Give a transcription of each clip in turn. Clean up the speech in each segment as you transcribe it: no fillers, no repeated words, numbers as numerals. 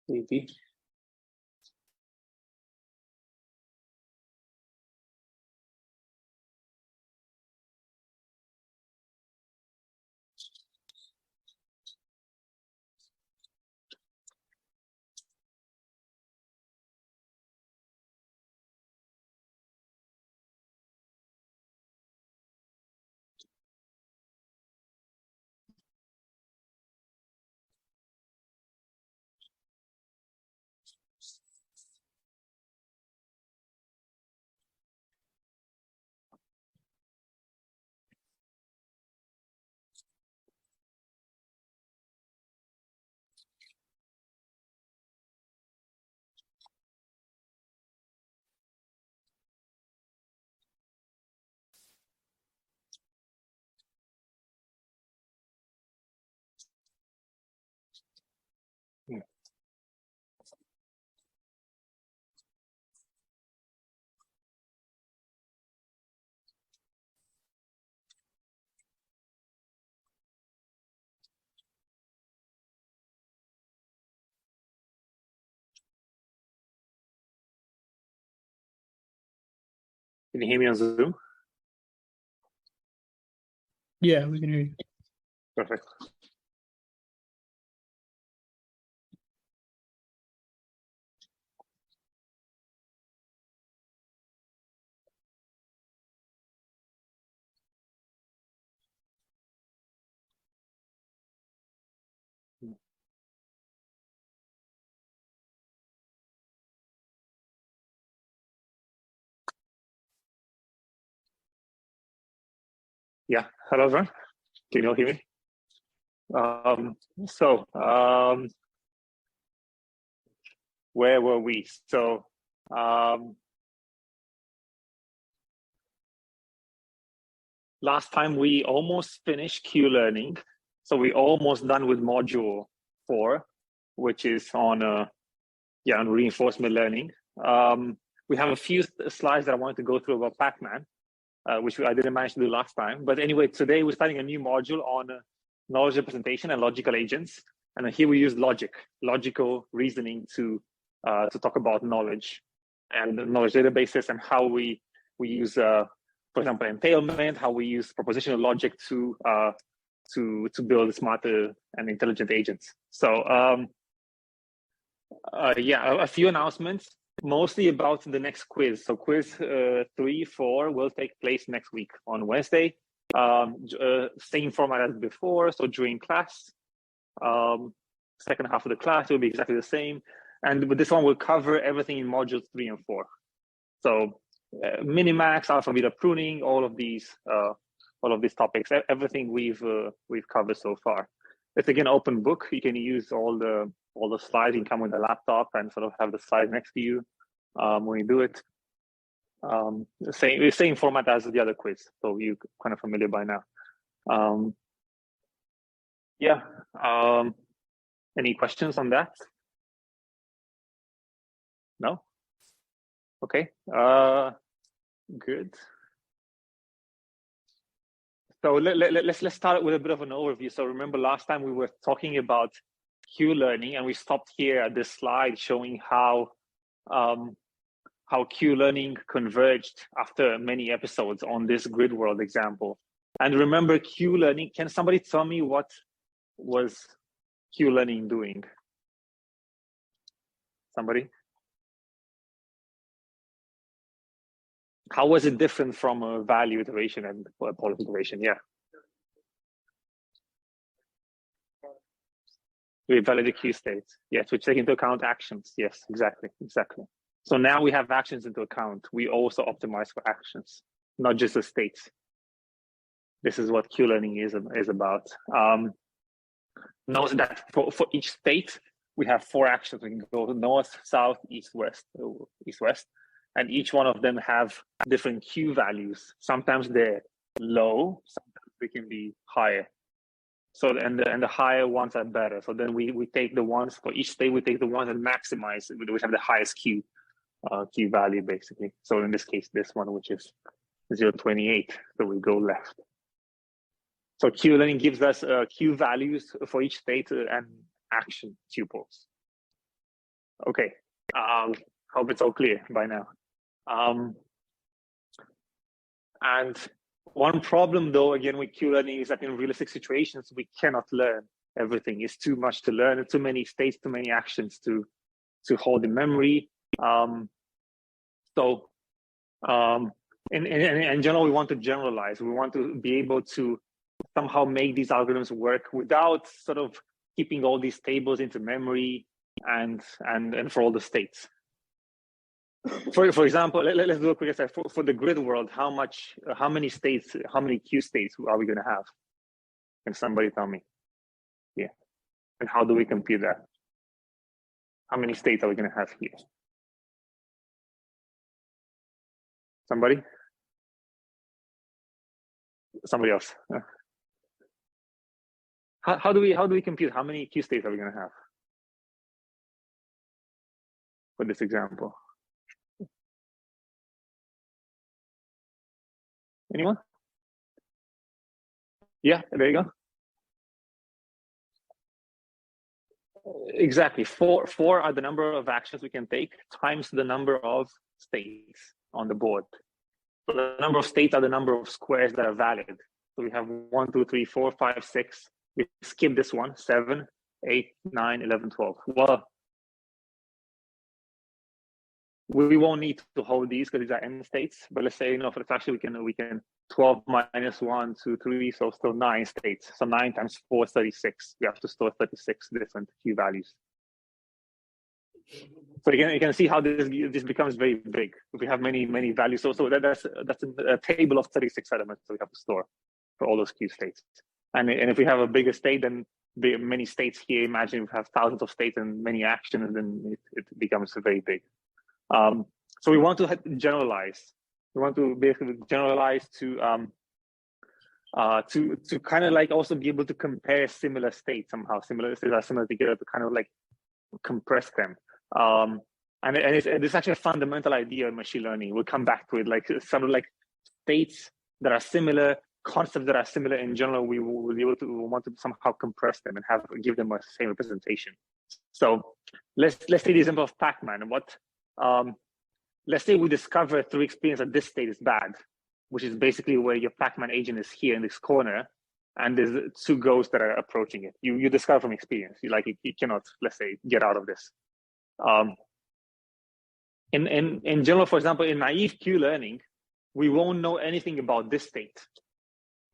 maybe. Can you hear me on Zoom? Yeah, we can hear you. Perfect. Yeah, hello everyone. Can you all hear me? Where were we? So last time we almost finished Q-learning. So we almost done with module 4, which is on reinforcement learning. We have a few slides that I wanted to go through about Pac-Man, which I didn't manage to do last time. But anyway, today we're starting a new module on knowledge representation and logical agents. And here we use logical reasoning to talk about knowledge and knowledge databases and how we use, for example, entailment, how we use propositional logic to build smarter and intelligent agents. So a few announcements, mostly about the next quiz. So quiz 3, 4 will take place next week on Wednesday. Same format as before. So during class, second half of the class will be exactly the same. And with this one, we'll cover everything in modules 3 and 4. So minimax, alpha, beta pruning, all of these topics, everything we've covered so far. It's again open book. You can use all the slides. You can come with a laptop and sort of have the slide next to you when you do it. Same format as the other quiz, so you're kind of familiar by now. Any questions on that? No? Okay, good. So let's start with a bit of an overview. So remember last time we were talking about Q-learning, and we stopped here at this slide showing how Q-learning converged after many episodes on this grid world example. And remember Q-learning, can somebody tell me what was Q-learning doing? Somebody? How was it different from a value iteration and a policy iteration? Yeah. We validate Q states. Yes, we take into account actions. Yes, exactly. So now we have actions into account. We also optimize for actions, not just the states. This is what Q-learning is about. Notice that for each state, we have 4 actions. We can go north, south, east, west, and each one of them have different Q values. Sometimes they're low, sometimes they can be higher. So and the higher ones are better. So then we take the ones for each state. We take the ones that maximize, which have the highest Q value basically. So in this case, this one, which is 0.28. So we go left. So Q-learning gives us Q values for each state and action tuples. Okay. Hope it's all clear by now. And one problem, though, again, with Q-learning is that in realistic situations, we cannot learn everything. It's too much to learn. It's too many states, too many actions to hold in memory. In general, we want to generalize. We want to be able to somehow make these algorithms work without sort of keeping all these tables into memory and for all the states. For example, let's do a quick exercise. For the grid world, how many states, how many Q states are we going to have? Can somebody tell me? Yeah. And how do we compute that? How many states are we going to have here? Somebody? Somebody else? How do we compute? How many Q states are we going to have for this example? Anyone? Yeah, there you go. Exactly. Four are the number of actions we can take times the number of states on the board. So the number of states are the number of squares that are valid. So we have 1, 2, 3, 4, 5, 6. We skip this one, 7, 8, 9, 11, 12. Well, we won't need to hold these because these are n states. But let's say, for the fraction, we can 12 minus 1, 2, 3, so still 9 states. So 9 times 4 is 36. We have to store 36 different Q values. So you can see how this becomes very big. We have many values. So that's a table of 36 elements that we have to store for all those Q states. And if we have a bigger state, then many states here. Imagine we have thousands of states and many actions, and then it becomes very big. So we want to generalize. We want to basically generalize to kind of like also be able to compare similar states somehow. Similar states are similar together to kind of like compress them. And it's actually a fundamental idea in machine learning. We'll come back to it. Like sort of like states that are similar, concepts that are similar in general. We will be able to want to somehow compress them and give them a same representation. So let's take the example of Pac-Man. Let's say we discover through experience that this state is bad, which is basically where your Pac-Man agent is here in this corner, and there's two ghosts that are approaching it. You discover from experience. You cannot, let's say, get out of this. In general, for example, in naive Q learning, we won't know anything about this state,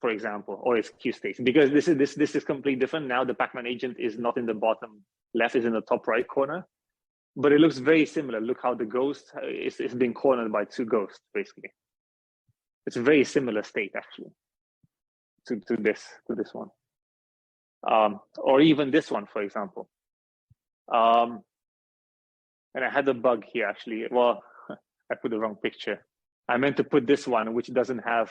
for example, or its Q states, because this is completely different. Now the Pac-Man agent is not in the bottom left, is in the top right corner. But it looks very similar. Look how the ghost is being cornered by two ghosts, basically. It's a very similar state, actually, to this one. Or even this one, for example. And I had a bug here, actually. Well, I put the wrong picture. I meant to put this one, which doesn't have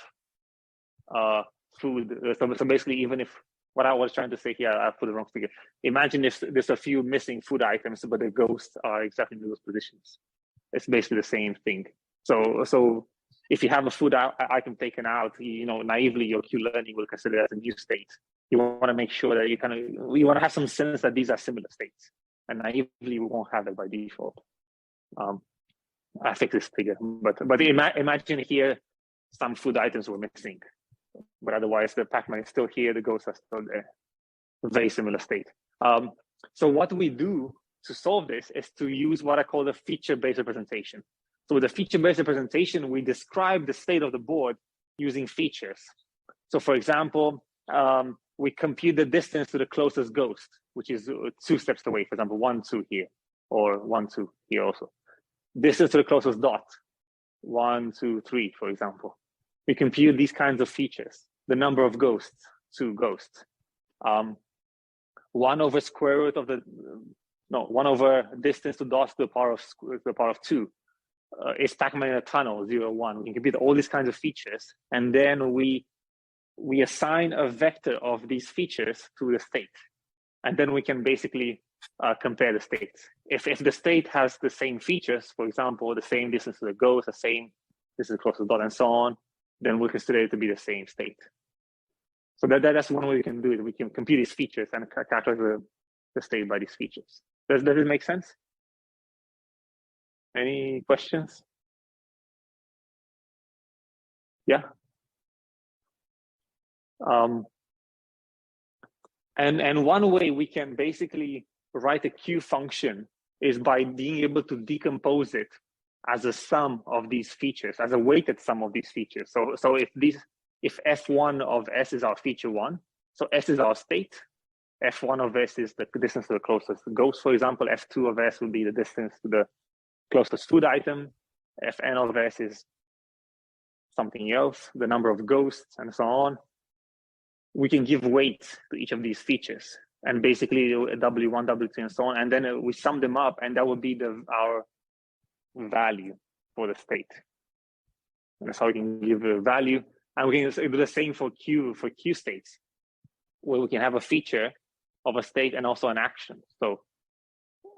food. So basically, even if what I was trying to say here, I put the wrong figure. Imagine if there's a few missing food items, but the ghosts are exactly in those positions. It's basically the same thing. So if you have a food item taken out, naively your Q learning will consider it as a new state. You want to make sure that you want to have some sense that these are similar states, and naively we won't have that by default. I fixed this figure, but imagine here some food items were missing. But otherwise, the Pac-Man is still here, the ghosts are still there. Very similar state. So what we do to solve this is to use what I call the feature-based representation. So with the feature-based representation, we describe the state of the board using features. So for example, we compute the distance to the closest ghost, which is 2 steps away, for example, 1, 2 here, or 1, 2 here also. Distance to the closest dot, 1, 2, 3, for example. We compute these kinds of features. The number of ghosts, 2 ghosts. 1 over square root of 1 over distance to dots to the power of 2. Is Pac-Man in a tunnel, 0, 1. We can compute all these kinds of features, and then we assign a vector of these features to the state, and then we can basically compare the states. If the state has the same features, for example, the same distance to the ghost, the same distance close to the dot, and so on, then we'll consider it to be the same state. So that's one way we can do it. We can compute these features and calculate the state by these features. Does it make sense? Any questions? Yeah. And one way we can basically write a Q function is by being able to decompose it as a sum of these features, as a weighted sum of these features. So if F1 of S is our feature one, so S is our state, F1 of S is the distance to the closest ghost, for example, F2 of S would be the distance to the closest food item, Fn of S is something else, the number of ghosts, and so on. We can give weight to each of these features, and basically W1, W2, and so on, and then we sum them up, and that would be our value for the state. And that's how we can give a value, and we can do the same for Q states, where we can have a feature of a state and also an action. So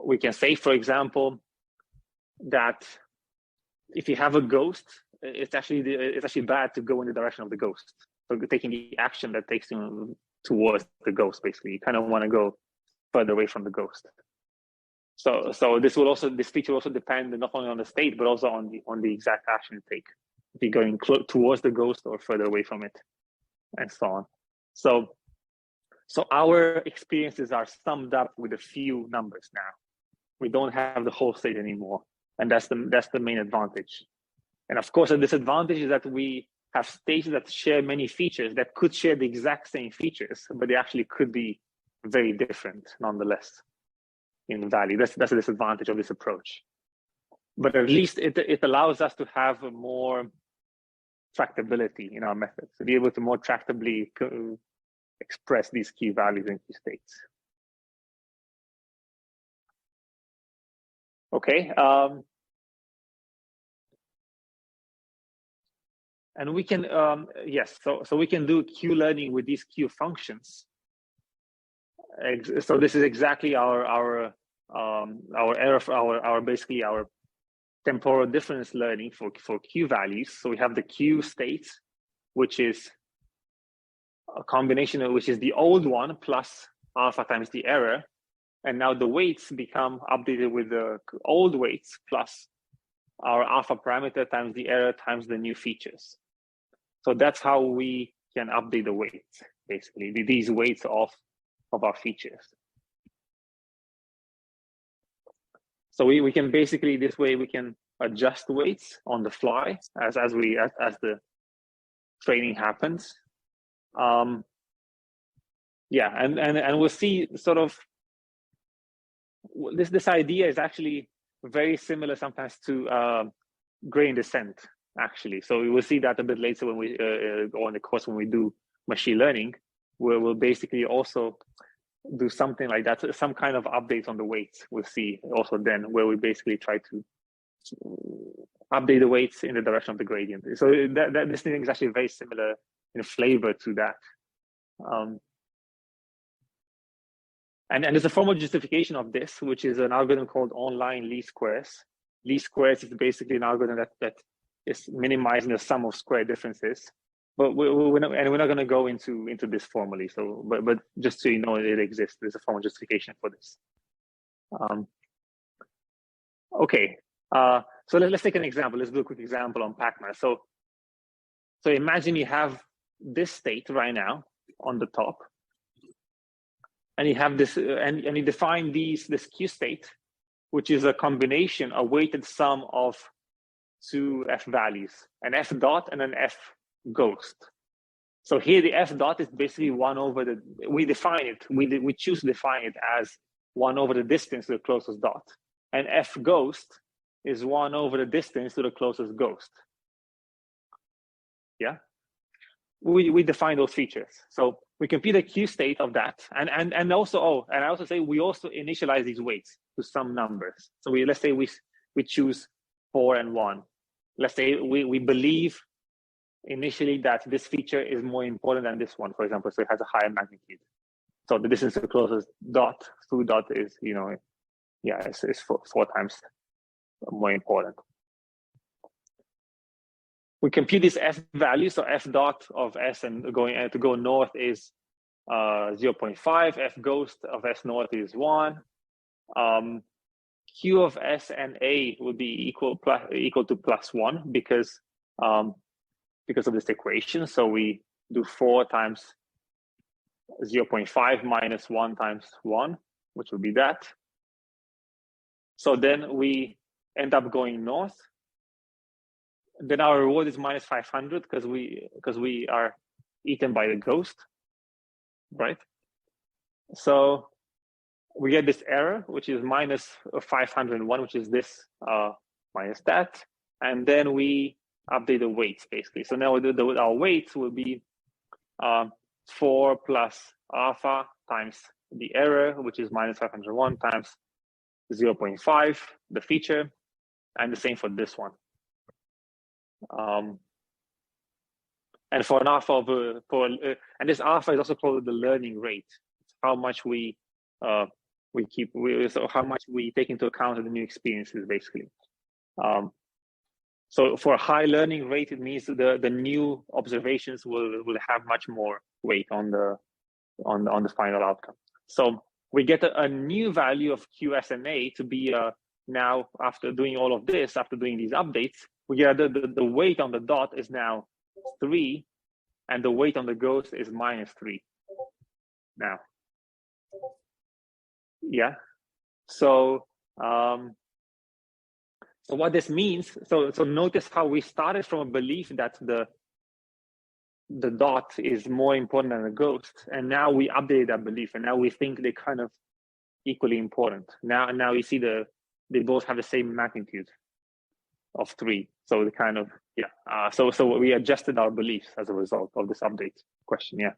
we can say, for example, that if you have a ghost, it's actually bad to go in the direction of the ghost. So taking the action that takes you towards the ghost, basically, you kind of want to go further away from the ghost. So this feature will also depend not only on the state but also on the exact action you take. If you're going towards the ghost or further away from it, and so on. So our experiences are summed up with a few numbers now. We don't have the whole state anymore, and that's the main advantage. And of course, the disadvantage is that we have states that share many features that could share the exact same features, but they actually could be very different nonetheless in value. That's a disadvantage of this approach. But at least it allows us to have more tractability in our methods, to be able to more tractably express these key values and key states. Okay. And we can, yes, so we can do Q learning with these Q functions. So this is exactly our basically our temporal difference learning for Q values. So we have the Q state, which is a combination of which is the old one plus alpha times the error. And now the weights become updated with the old weights plus our alpha parameter times the error times the new features. So that's how we can update the weights, basically, these weights of our features. So we can basically, this way we can adjust weights on the fly as the training happens. Yeah, and we'll see sort of this idea is actually very similar sometimes to gradient descent, actually. So we will see that a bit later when we go on the course when we do machine learning, where we'll basically also do something like that, some kind of updates on the weights. We'll see also then where we basically try to update the weights in the direction of the gradient. So this thing is actually very similar in flavor to that. And there's a formal justification of this, which is an algorithm called online least squares. Least squares is basically an algorithm that is minimizing the sum of square differences. But we're not going to go into this formally. So, but just so you know, it exists. There's a formal justification for this. Okay. So let's take an example. Let's do a quick example on Pac-Man. So imagine you have this state right now on the top, and you have this, and you define this Q state, which is a combination, a weighted sum of two F values, an F dot and an F ghost. So here the F dot is basically 1 over the, we define it, we choose to define it as 1 over the distance to the closest dot. And F ghost is 1 over the distance to the closest ghost. Yeah, we define those features. So we compute a Q state of that, and also I also say we also initialize these weights to some numbers. So let's say we choose 4 and 1. Let's say we believe initially that this feature is more important than this one, for example, so it has a higher magnitude. So the distance to the closest dot through dot is, it's 4 times more important. We compute this F value, so F dot of S and to go north is 0.5, F ghost of S north is 1. Q of S and A would be equal to +1 because of this equation. So we do 4 times 0.5 minus 1 times 1, which would be that. So then we end up going north. Then our reward is minus 500 because we are eaten by the ghost, right? So we get this error, which is minus 501, which is this minus that, and then we update the weights basically. So now our weights will be 4 plus alpha times the error, which is minus 501 times 0.5, the feature, and the same for this one. And for an alpha of and this alpha is also called the learning rate. It's how much so how much we take into account of the new experiences, basically. So for a high learning rate, it means the new observations will have much more weight on the final outcome. So we get a new value of QS and A to be now, after doing all of this, after doing these updates, we get the weight on the dot is now 3, and the weight on the ghost is minus 3 now. Yeah. So so what this means, so notice how we started from a belief that the dot is more important than the ghost, and now we updated that belief, and now we think they're kind of equally important. Now you see they both have the same magnitude of 3. So the kind of, yeah. So we adjusted our beliefs as a result of this update question. Yeah.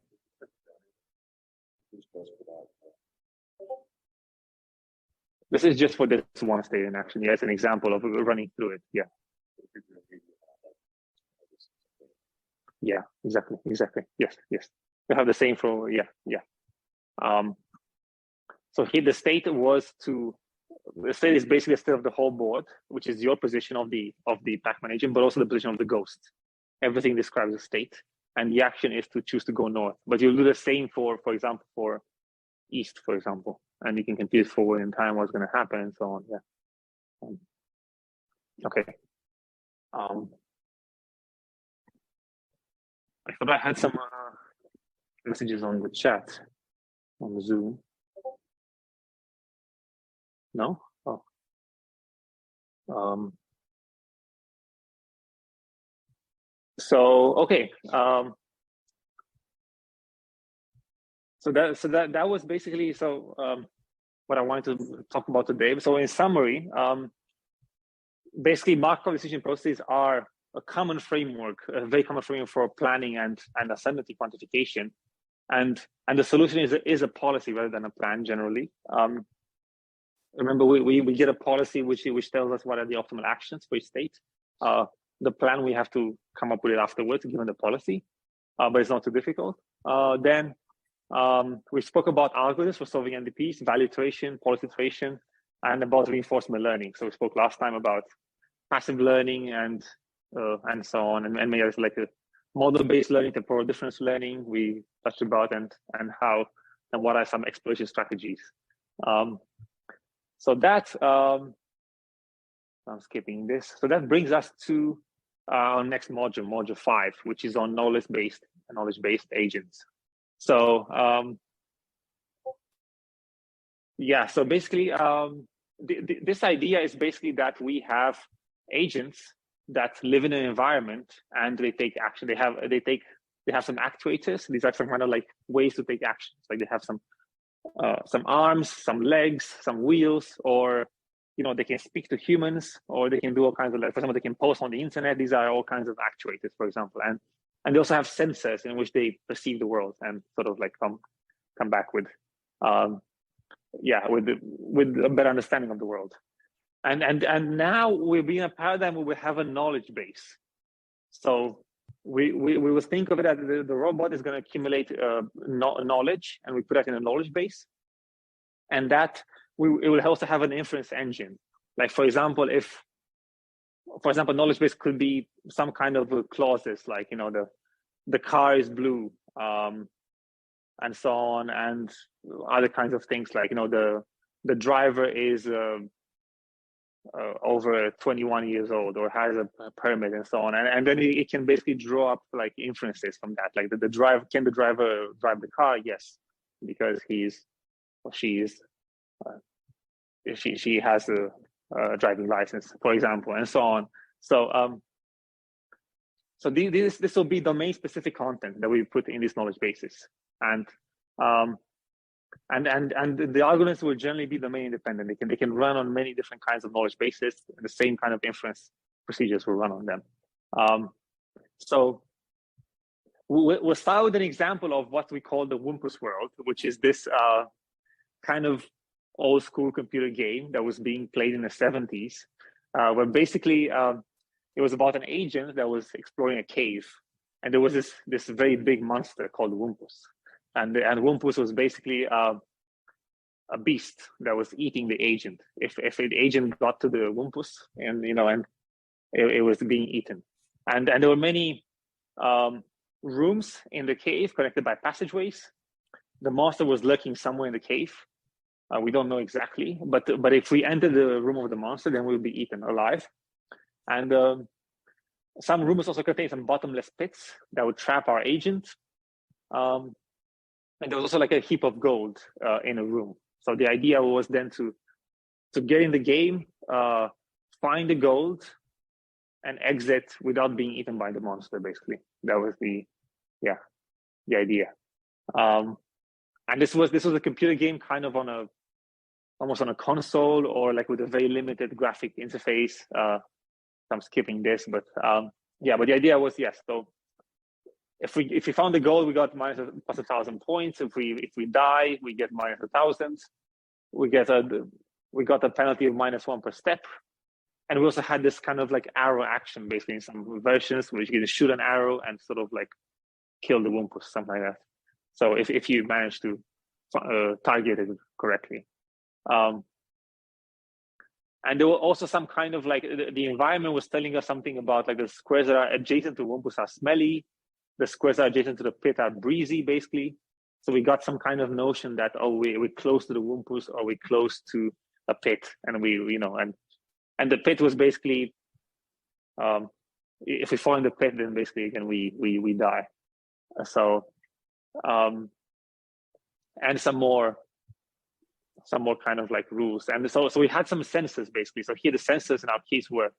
This is just for this one state in action. Yeah, it's an example of running through it. Yeah. Yeah, exactly. Yes. We have the same for, yeah. So here the state is basically the state of the whole board, which is your position of the Pacman agent, but also the position of the ghost. Everything describes a state, and the action is to choose to go north. But you'll do the same for example, for east, for example, and you can confuse forward in time what's going to happen and so on. Yeah. Okay. I thought I had some messages on the chat on Zoom. No? Oh. So okay. So that was basically what I wanted to talk about today. So in summary, basically Markov decision processes are a common framework, a very common framework for planning and uncertainty quantification, and the solution is a policy rather than a plan generally. Remember, we get a policy which tells us what are the optimal actions for each state. The plan, we have to come up with it afterwards, given the policy, but it's not too difficult. Then we spoke about algorithms for solving NDPs, value iteration, policy iteration, and about reinforcement learning. So we spoke last time about passive learning and so on, and maybe it's like a model-based learning, temporal difference learning we touched about, and how and what are some exploration strategies. So that I'm skipping this. So that brings us to our next module, module 5, which is on knowledge-based agents. So yeah, so basically this idea is basically that we have agents that live in an environment and they take action. They have some actuators. These are some kind of like ways to take actions. Like they have some arms, some legs, some wheels, or they can speak to humans, or they can do all kinds of, for example, they can post on the internet. These are all kinds of actuators, for example, and they also have sensors in which they perceive the world and sort of like come back with with a better understanding of the world. And now we're in a paradigm where we have a knowledge base. So we will think of it as the robot is going to accumulate knowledge, and we put that in a knowledge base, and that it will also have an inference engine. Like for example, knowledge base could be some kind of clauses, like the car is blue, and so on, and other kinds of things, like the driver is over 21 years old or has a permit and so on, and then it can basically draw up like inferences from that, like the driver, can the driver drive the car? Yes, because he's or she is she has a driving license, for example, and so on. So so this will be domain specific content that we put in these knowledge bases, and the algorithms will generally be domain independent. They can run on many different kinds of knowledge bases, and the same kind of inference procedures will run on them. So we'll start with an example of what we call the Wumpus world, which is this kind of old school computer game that was being played in the 70s, where basically it was about an agent that was exploring a cave, and there was this very big monster called Wumpus. And Wumpus was basically a beast that was eating the agent. If the agent got to the Wumpus, and it was being eaten. And there were many rooms in the cave connected by passageways. The monster was lurking somewhere in the cave. We don't know exactly, but if we enter the room of the monster, then we'll be eaten alive. And some rooms also contain some bottomless pits that would trap our agent. And there was also like a heap of gold in a room. So the idea was then to get in the game, find the gold, and exit without being eaten by the monster. Basically, that was the idea. And this was a computer game, kind of almost on a console, or like with a very limited graphic interface. I'm skipping this, but but the idea was, yes. So if we found the gold, we got plus 1,000 points. If we die, we get minus 1,000. We got a penalty of -1 per step. And we also had this kind of like arrow action, basically, in some versions, where you can shoot an arrow and sort of like kill the Wumpus, something like that. So if you manage to target it correctly. And there were also some kind of like, the environment was telling us something about like the squares that are adjacent to Wumpus are smelly. The squares that are adjacent to the pit are breezy, basically. So we got some kind of notion that, we're close to the Wumpus, or we're close to a pit. And and the pit was basically, if we fall in the pit, then basically again, we die. So, and some more kind of like rules. And so we had some sensors, basically. So here the sensors in our case were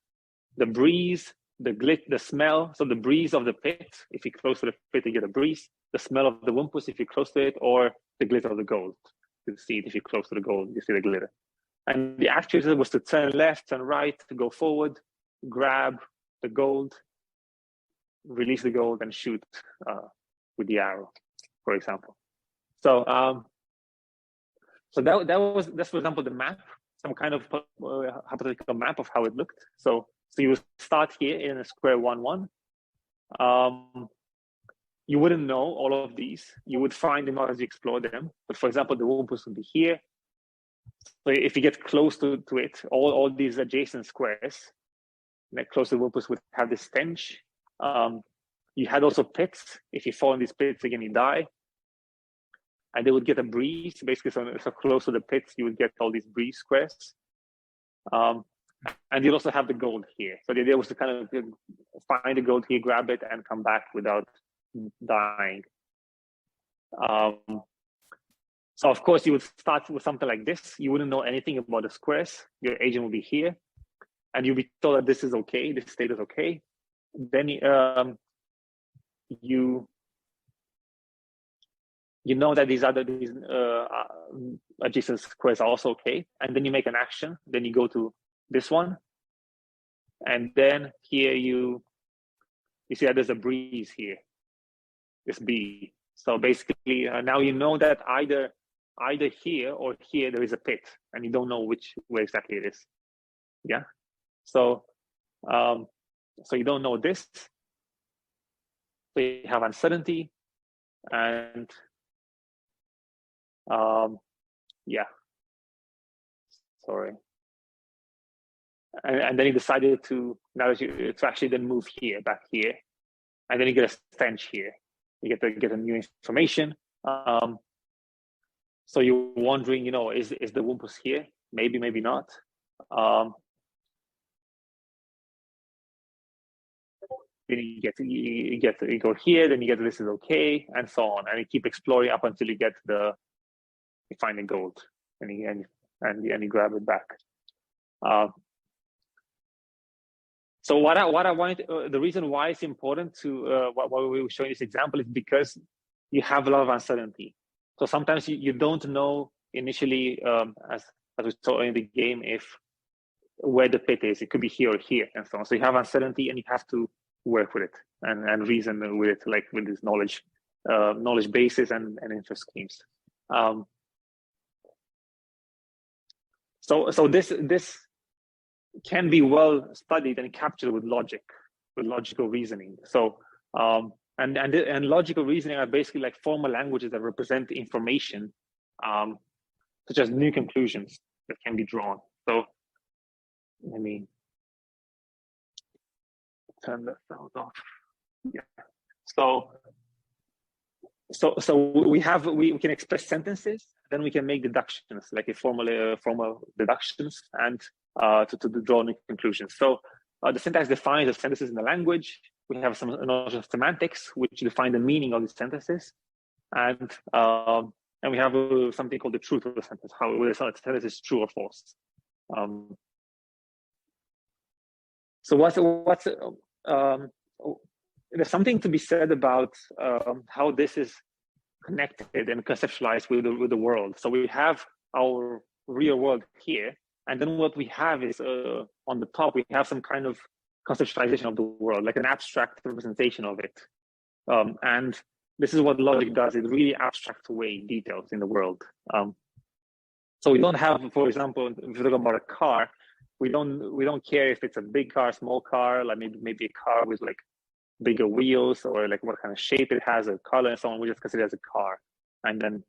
the breeze, the smell. So the breeze of the pit, if you're close to the pit, you get a breeze. The smell of the Wumpus, if you're close to it, or the glitter of the gold. You see it if you're close to the gold, you see the glitter. And the actuator was to turn left, turn right, to go forward, grab the gold, release the gold, and shoot with the arrow, for example. So that's, for example, the map, some kind of hypothetical map of how it looked. So you would start here in a square 1, 1. You wouldn't know all of these. You would find them out as you explore them. But for example, the Wumpus would be here. So if you get close to it, all these adjacent squares, like close to the Wumpus, would have this stench. You had also pits. If you fall in these pits, again, you die. And they would get a breeze, basically, so close to the pits, you would get all these breeze squares. And you'd also have the gold here. So the idea was to kind of find the gold here, grab it, and come back without dying. So of course, you would start with something like this. You wouldn't know anything about the squares. Your agent will be here, and you'll be told that this is okay, this state is okay. Then you know that these adjacent squares are also okay, and then you make an action. Then you go to this one, and then here you see that there's a breeze here, this B. So basically, now you know that either here or here there is a pit, and you don't know where exactly it is. Yeah. So so you don't know this. So you have uncertainty, and sorry. And then you decided to actually then move here, back here, and then you get a stench here. You get a new information. So you're wondering, is the Wumpus here? Maybe, maybe not. then you go here, then you get this is okay, and so on, and you keep exploring up until you find the gold, and you grab it back. So what I wanted, the reason why it's important to what we were showing this example is because you have a lot of uncertainty. So sometimes you don't know initially, as we saw in the game, where the pit is. It could be here or here, and so on. So you have uncertainty, and you have to work with it and reason with it, like with this knowledge bases and interest schemes. So this can be well studied and captured with logical reasoning. So and logical reasoning are basically like formal languages that represent information, such as new conclusions that can be drawn. So let me turn the sound off. Yeah. So we can express sentences, then we can make deductions, like a formal deductions, and to draw new conclusions. So the syntax defines the sentences in the language. We have some notion of semantics, which define the meaning of the sentences, and we have something called the truth of the sentence, whether the sentence is true or false. So there's something to be said about how this is connected and conceptualized with the world. So we have our real world here, and then what we have is on the top, we have some kind of conceptualization of the world, like an abstract representation of it. And this is what logic does. It really abstracts away details in the world. So we don't have, for example, if you talk about a car, we don't care if it's a big car, small car, like maybe a car with like bigger wheels, or like what kind of shape it has, a color, and so on. We just consider it as a car, and then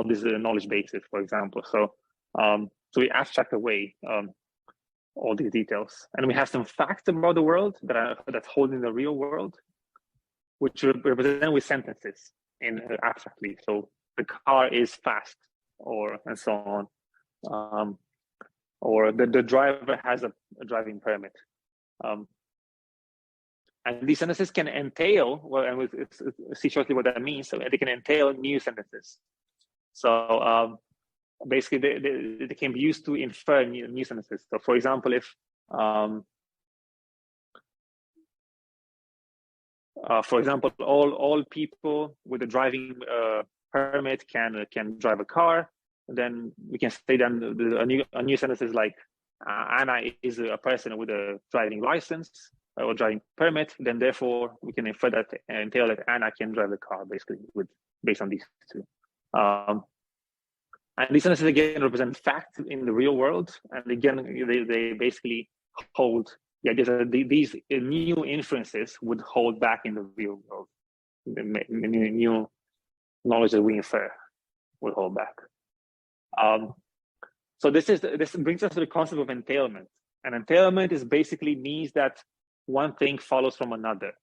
this is a knowledge basis, for example. So we abstract away all these details, and we have some facts about the world that's holding the real world, which represent with sentences in abstractly. So the car is fast, and so on. Or the driver has a driving permit. And these sentences can entail, and we'll see shortly what that means. So they can entail new sentences. So basically, they can be used to infer new sentences. So for example, if all people with a driving permit can drive a car, then we can say then a new sentence is like Anna is a person with a driving license or driving permit. Then therefore we can infer that and entail that Anna can drive the car, basically based on these two. And these sentences again represent facts in the real world, and again they basically hold these new inferences would hold back in the real world. The new knowledge that we infer would hold back. So this brings us to the concept of entailment. And entailment is basically means that one thing follows from another.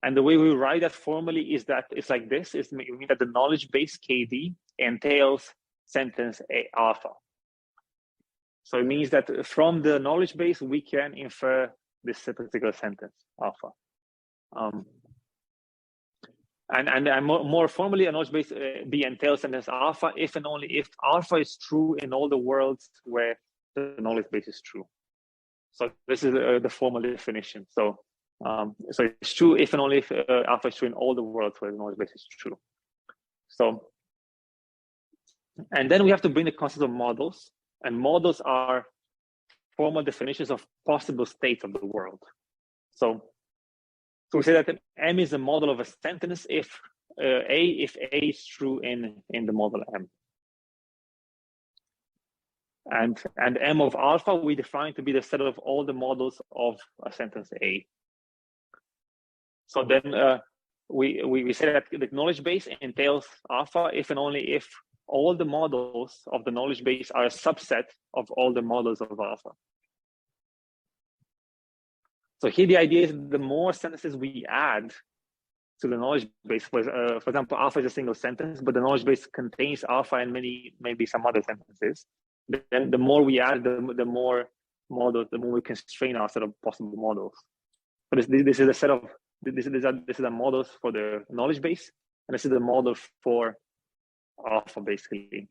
And the way we write that formally is that it's like this: it means that the knowledge base KD entails sentence A alpha. So it means that from the knowledge base we can infer this particular sentence alpha. And more formally, a knowledge base B entails sentence alpha if and only if alpha is true in all the worlds where the knowledge base is true. So this is the formal definition. So it's true if and only if alpha is true in all the worlds where the knowledge base is true. So, and then we have to bring the concept of models, and models are formal definitions of possible states of the world. So we say that M is a model of a sentence if A is true in the model M. And M of alpha we define to be the set of all the models of a sentence A. So then we say that the knowledge base entails alpha if and only if all the models of the knowledge base are a subset of all the models of alpha. So here the idea is the more sentences we add to the knowledge base, for example, alpha is a single sentence, but the knowledge base contains alpha and maybe some other sentences. Then the more we add, the more models, the more we constrain our set of possible models. So this is a set of this is a model for the knowledge base, and this is the model for alpha, basically.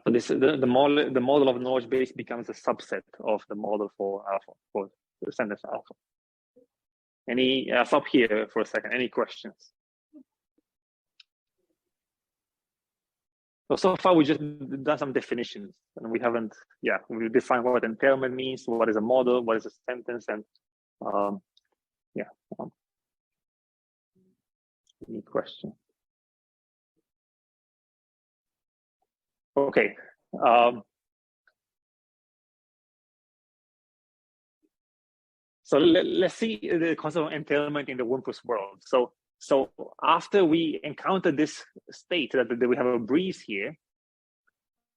So this is the model of knowledge base becomes a subset of the model for alpha, for the sentence alpha. Any stop here for a second. Any questions? So far we just done some definitions, and we haven't. Yeah, we defined what entailment means, what is a model, what is a sentence, and yeah. Any question? Okay. So let's see the concept of entailment in the Wumpus world. So after we encounter this state that we have a breeze here,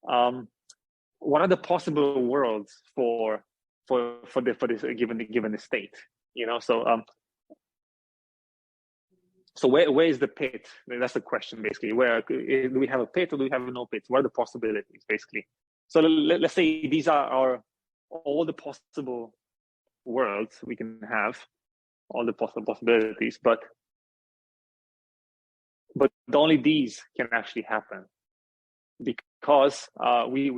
what are the possible worlds for this given state? You know, so where is the pit? That's the question, basically. Where do we have a pit or do we have no pit? What are the possibilities, basically? So let's say these are all the possible worlds we can have, all the possible possibilities, but only these can actually happen because we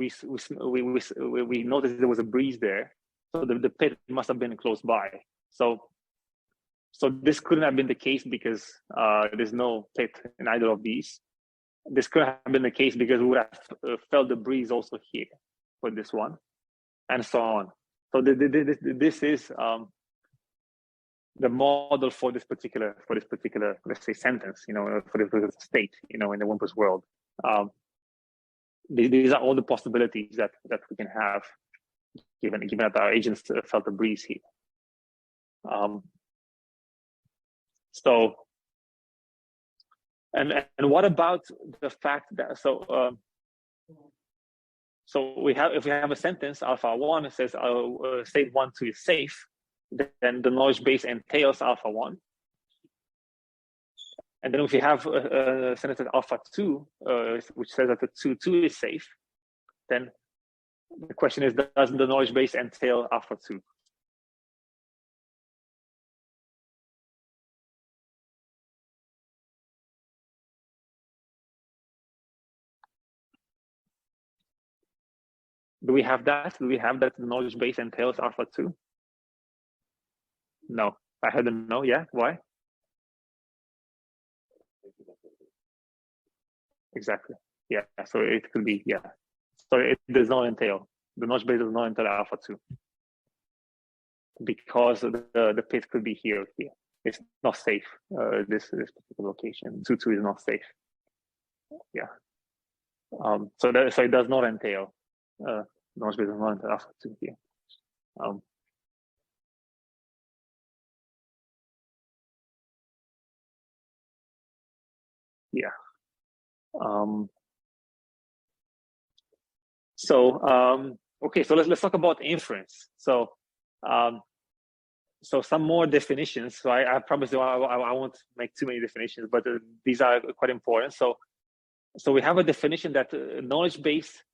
noticed there was a breeze there, so the pit must have been close by. So this couldn't have been the case because there's no pit in either of these. This could have been the case because we would have felt the breeze also here for this one, and so on. So this is the model for this particular, let's say, sentence, you know, for the state, you know, in the Wumpus world. These are all the possibilities that we can have, given that our agents felt the breeze here. So, and what about the fact that so if we have a sentence alpha 1, it says state 1 2 is safe, then the knowledge base entails alpha 1. And then if we have a sentence alpha 2, which says that the 2 2 is safe, then the question is, does the knowledge base entail alpha 2? Do we have that? Do we have that the knowledge base entails alpha 2? No. I heard a no. Yeah. Why? Exactly. Yeah. So it could be, yeah. So it does not entail. The knowledge base does not entail alpha 2. Because the pit could be here or here. It's not safe. This particular location. 2 2 is not safe. Yeah. So it does not entail knowledge base does not entail alpha 2 here. Yeah. Okay, so let's talk about inference. So some more definitions. So I promise you I won't make too many definitions, but these are quite important. So we have a definition that knowledge base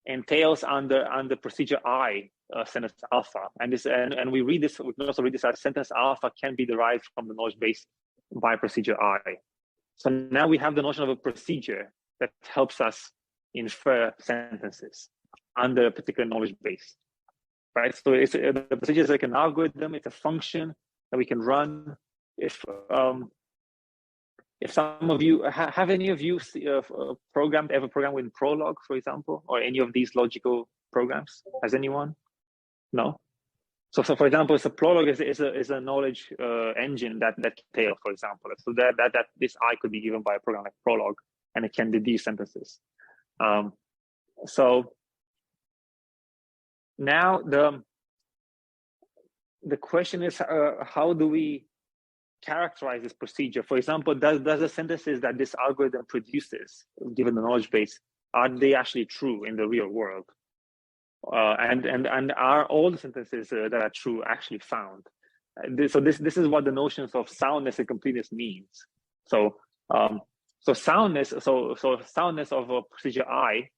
entails under procedure I sentence alpha, and we read this. We can also read this as sentence alpha can be derived from the knowledge base by procedure I. So now we have the notion of a procedure that helps us infer sentences under a particular knowledge base, right? So the procedure is like an algorithm. It's a function that we can run. If some of you have any of you ever programmed with Prolog, for example, or any of these logical programs? Has anyone? No. So for example, Prolog is a knowledge engine that can tail, for example. So that this I could be given by a program like Prolog, and it can deduce sentences. So now the question is, how do we characterize this procedure? For example, does the sentences that this algorithm produces, given the knowledge base, are they actually true in the real world? And are all the sentences that are true actually found? So this is what the notions of soundness and completeness means. So soundness. So soundness of a procedure I.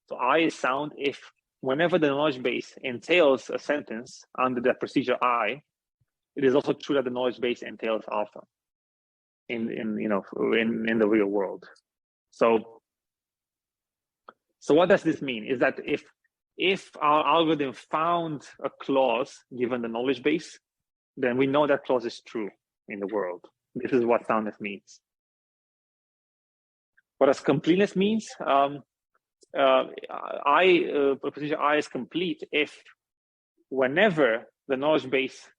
So I is sound if whenever the knowledge base entails a sentence under the procedure I, it is also true that the knowledge base entails alpha in the real world. So what does this mean? Is that if our algorithm found a clause given the knowledge base, then we know that clause is true in the world. This is what soundness means. What does completeness means? Procedure I is complete if whenever the knowledge base,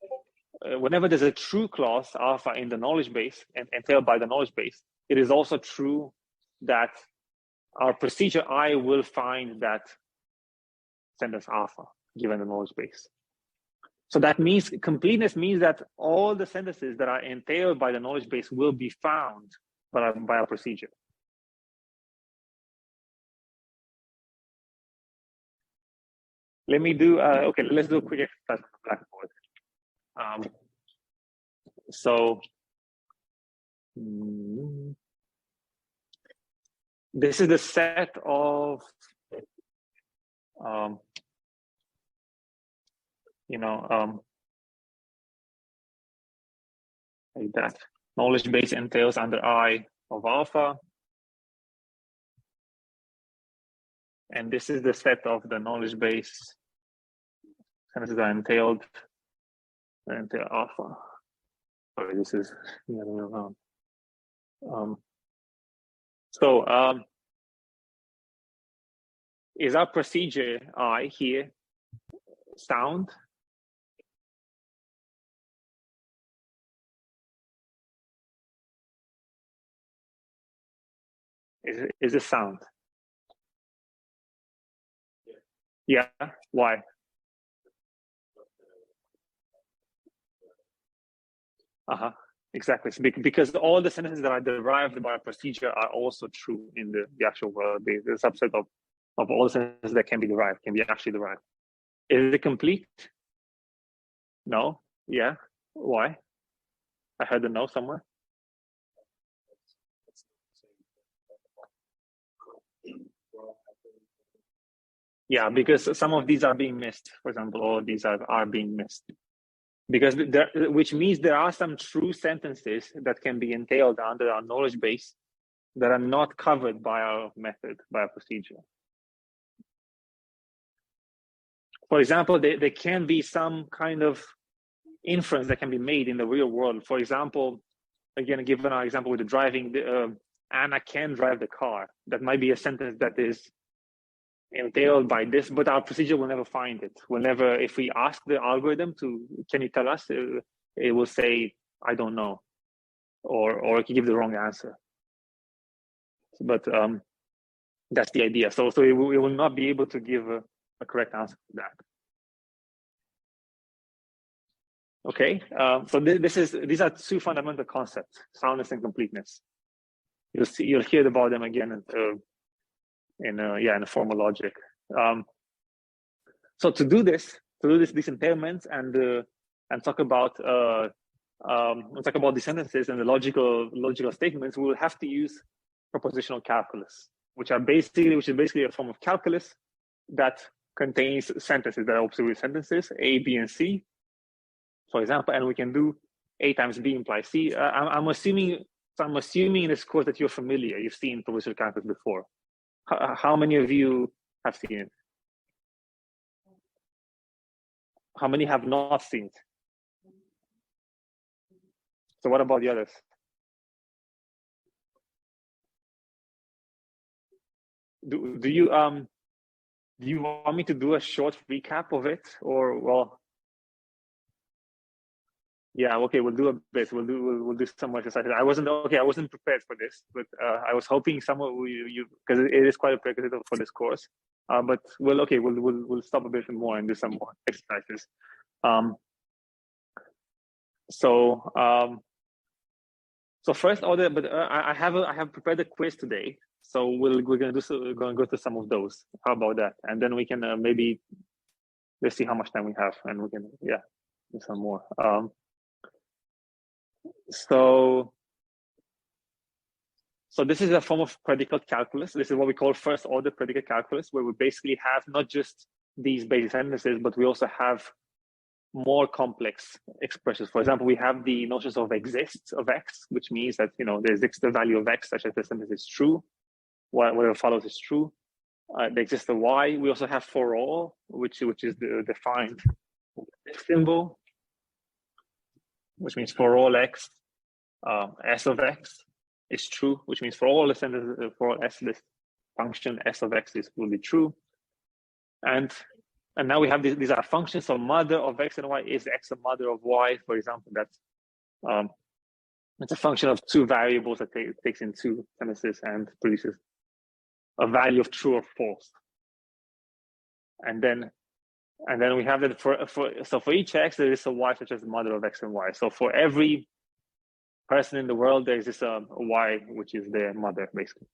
whenever there's a true clause alpha in the knowledge base and entailed by the knowledge base, it is also true that our procedure I will find that sentence alpha given the knowledge base. So that means completeness means that all the sentences that are entailed by the knowledge base will be found by our procedure. Let me do, okay, let's do a quick exercise on the blackboard. This is the set of, like that. Knowledge base entails under I of alpha. And this is the set of the knowledge base sentences are entailed alpha. Sorry, this is the other way around. Is our procedure I here sound? Is it sound? Yeah, why? Exactly. So because all the sentences that are derived by a procedure are also true in the actual world. The subset of all the sentences that can be derived, can be actually derived. Is it complete? No. Yeah. Why? I heard a no somewhere. Yeah, because some of these are being missed, for example, all these are being missed. Because which means there are some true sentences that can be entailed under our knowledge base that are not covered by our method, by our procedure. For example, there can be some kind of inference that can be made in the real world. For example, again, given our example with the driving, Anna can drive the car. That might be a sentence that is entailed by this, but our procedure will never find it. If we ask the algorithm can you tell us, it will say, I don't know, or it can give the wrong answer. But that's the idea. So it will not be able to give a correct answer to that. Okay, so these are two fundamental concepts: soundness and completeness. You'll hear about them again in a formal logic. So to do these entailments and talk about the sentences and the logical statements, we will have to use propositional calculus, which is basically a form of calculus that contains sentences that are absolute sentences, A, B, and C, for example, and we can do A times B implies C. I'm assuming in this course that you're familiar. You've seen propositional calculus before. How many of you have seen it? How many have not seen it? So what about the others? Do you want me to do a short recap of it, or well? Yeah, okay, we'll do a bit. We'll do some more exercises. I wasn't prepared for this, but I was hoping some of you because it is quite a prerequisite for this course. But we'll stop a bit more and do some more exercises. So first order, but I have prepared a quiz today, so we're gonna go through some of those. How about that? And then we can maybe let's see how much time we have, and we can do some more. So this is a form of predicate calculus. This is what we call first order predicate calculus, where we basically have not just these basic sentences, but we also have more complex expressions. For example, we have the notions of exists of x, which means that there exists the value of x such that the sentence is true, whatever follows is true. There exists a y. We also have for all, which is defined symbol, which means for all x, s of x is true, which means for all the sentences, for all s, this function s of x will be true. And now we have these are functions. So mother of x and y is x a mother of y, for example. That's it's a function of two variables that takes in two sentences and produces a value of true or false. And then we have that for each x there is a y such as the mother of x and y. So for every person in the world there is this a y which is their mother, basically.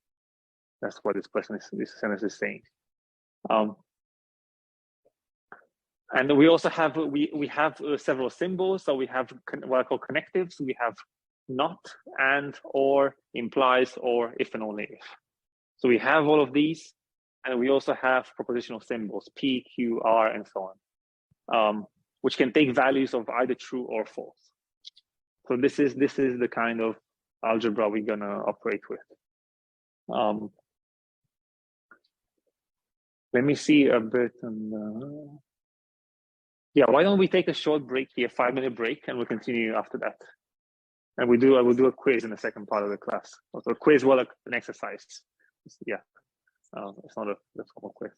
That's what this sentence is saying. And we also have we have several symbols. So we have what I call connectives. We have not, and, or, implies, or, if and only if. So we have all of these, and we also have propositional symbols, P, Q, R, and so on, which can take values of either true or false. So this is the kind of algebra we're gonna operate with. Let me see a bit. Yeah, why don't we take a short break here, 5-minute break, and we'll continue after that. And I will do a quiz in the second part of the class. Also a quiz, well, an exercise. Yeah, it's not a formal quiz.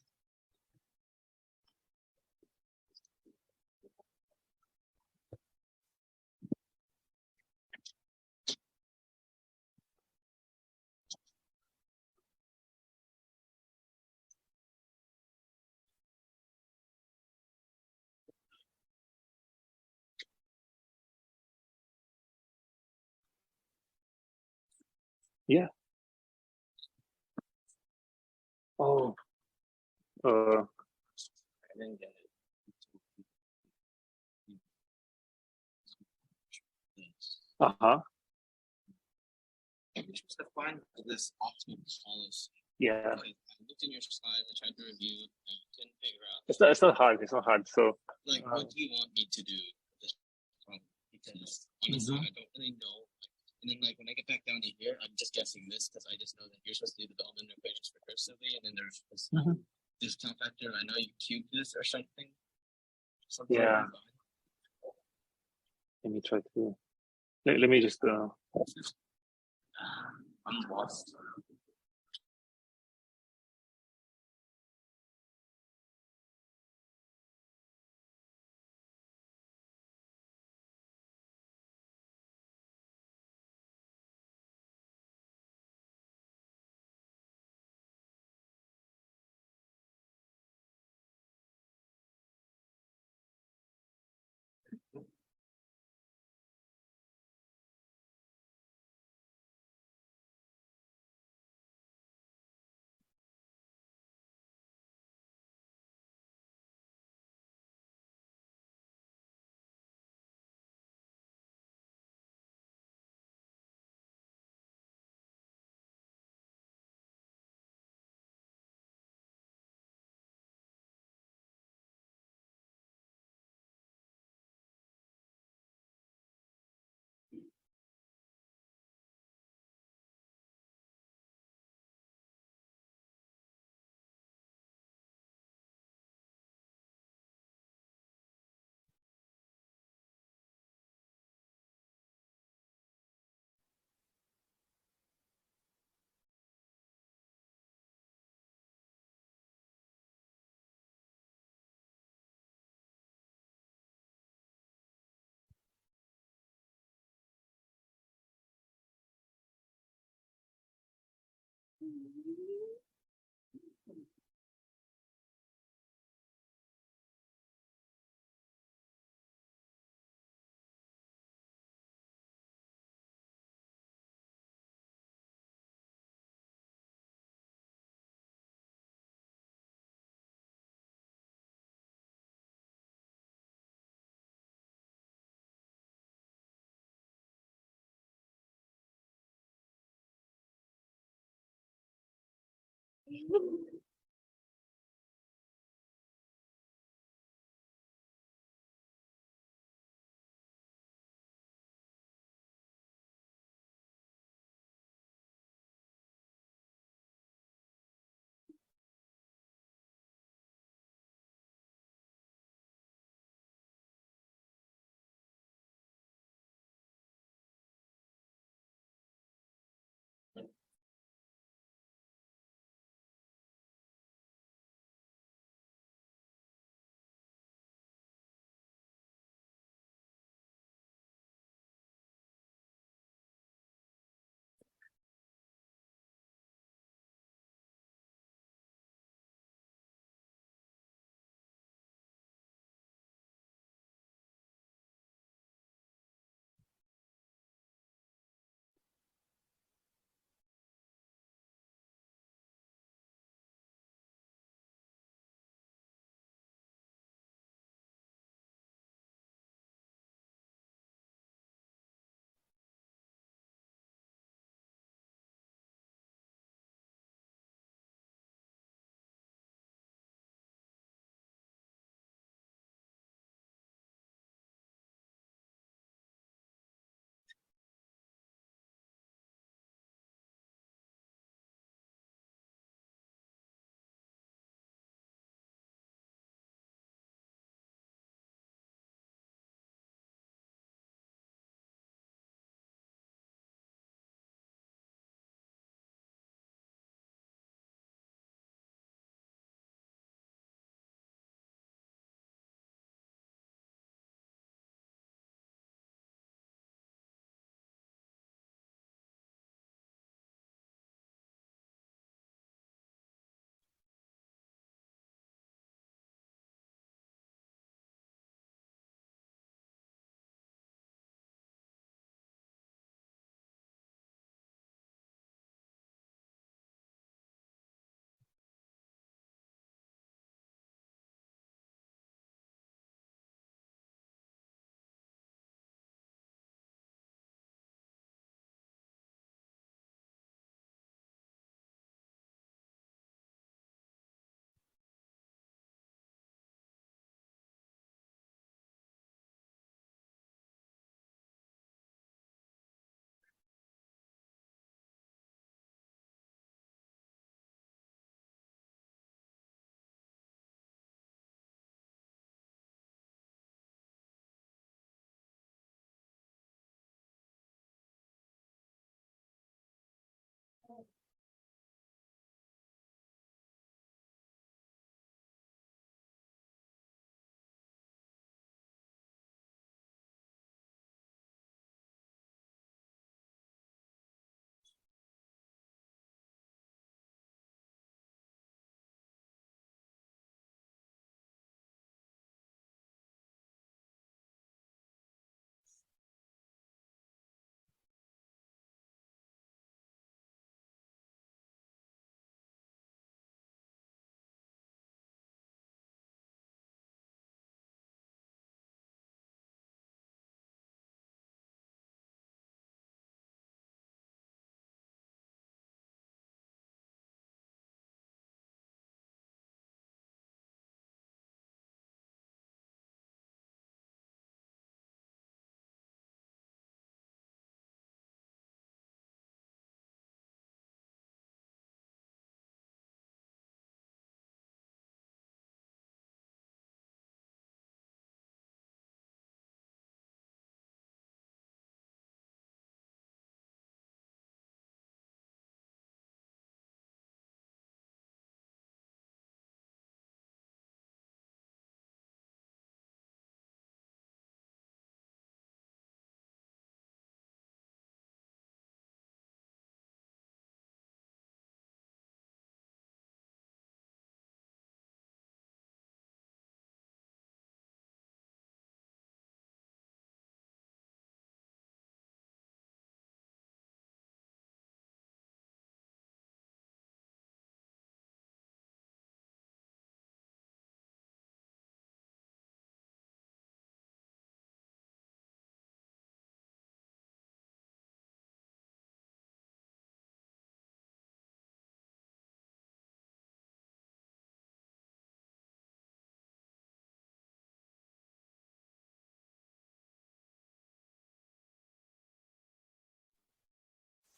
Yeah. Oh. I didn't get it. You're supposed to find this optimal policy. Yeah. I looked in your slides, I tried to review, and I couldn't figure out. It's not hard. It's not hard. So. What do you want me to do with this problem? Because honestly, I don't really know. And then when I get back down to here, I'm just guessing this because I just know that you're supposed to do development equations recursively, and then there's this discount factor, and I know you cubed this or something. Yeah. Let me try to. Let me just. I'm lost.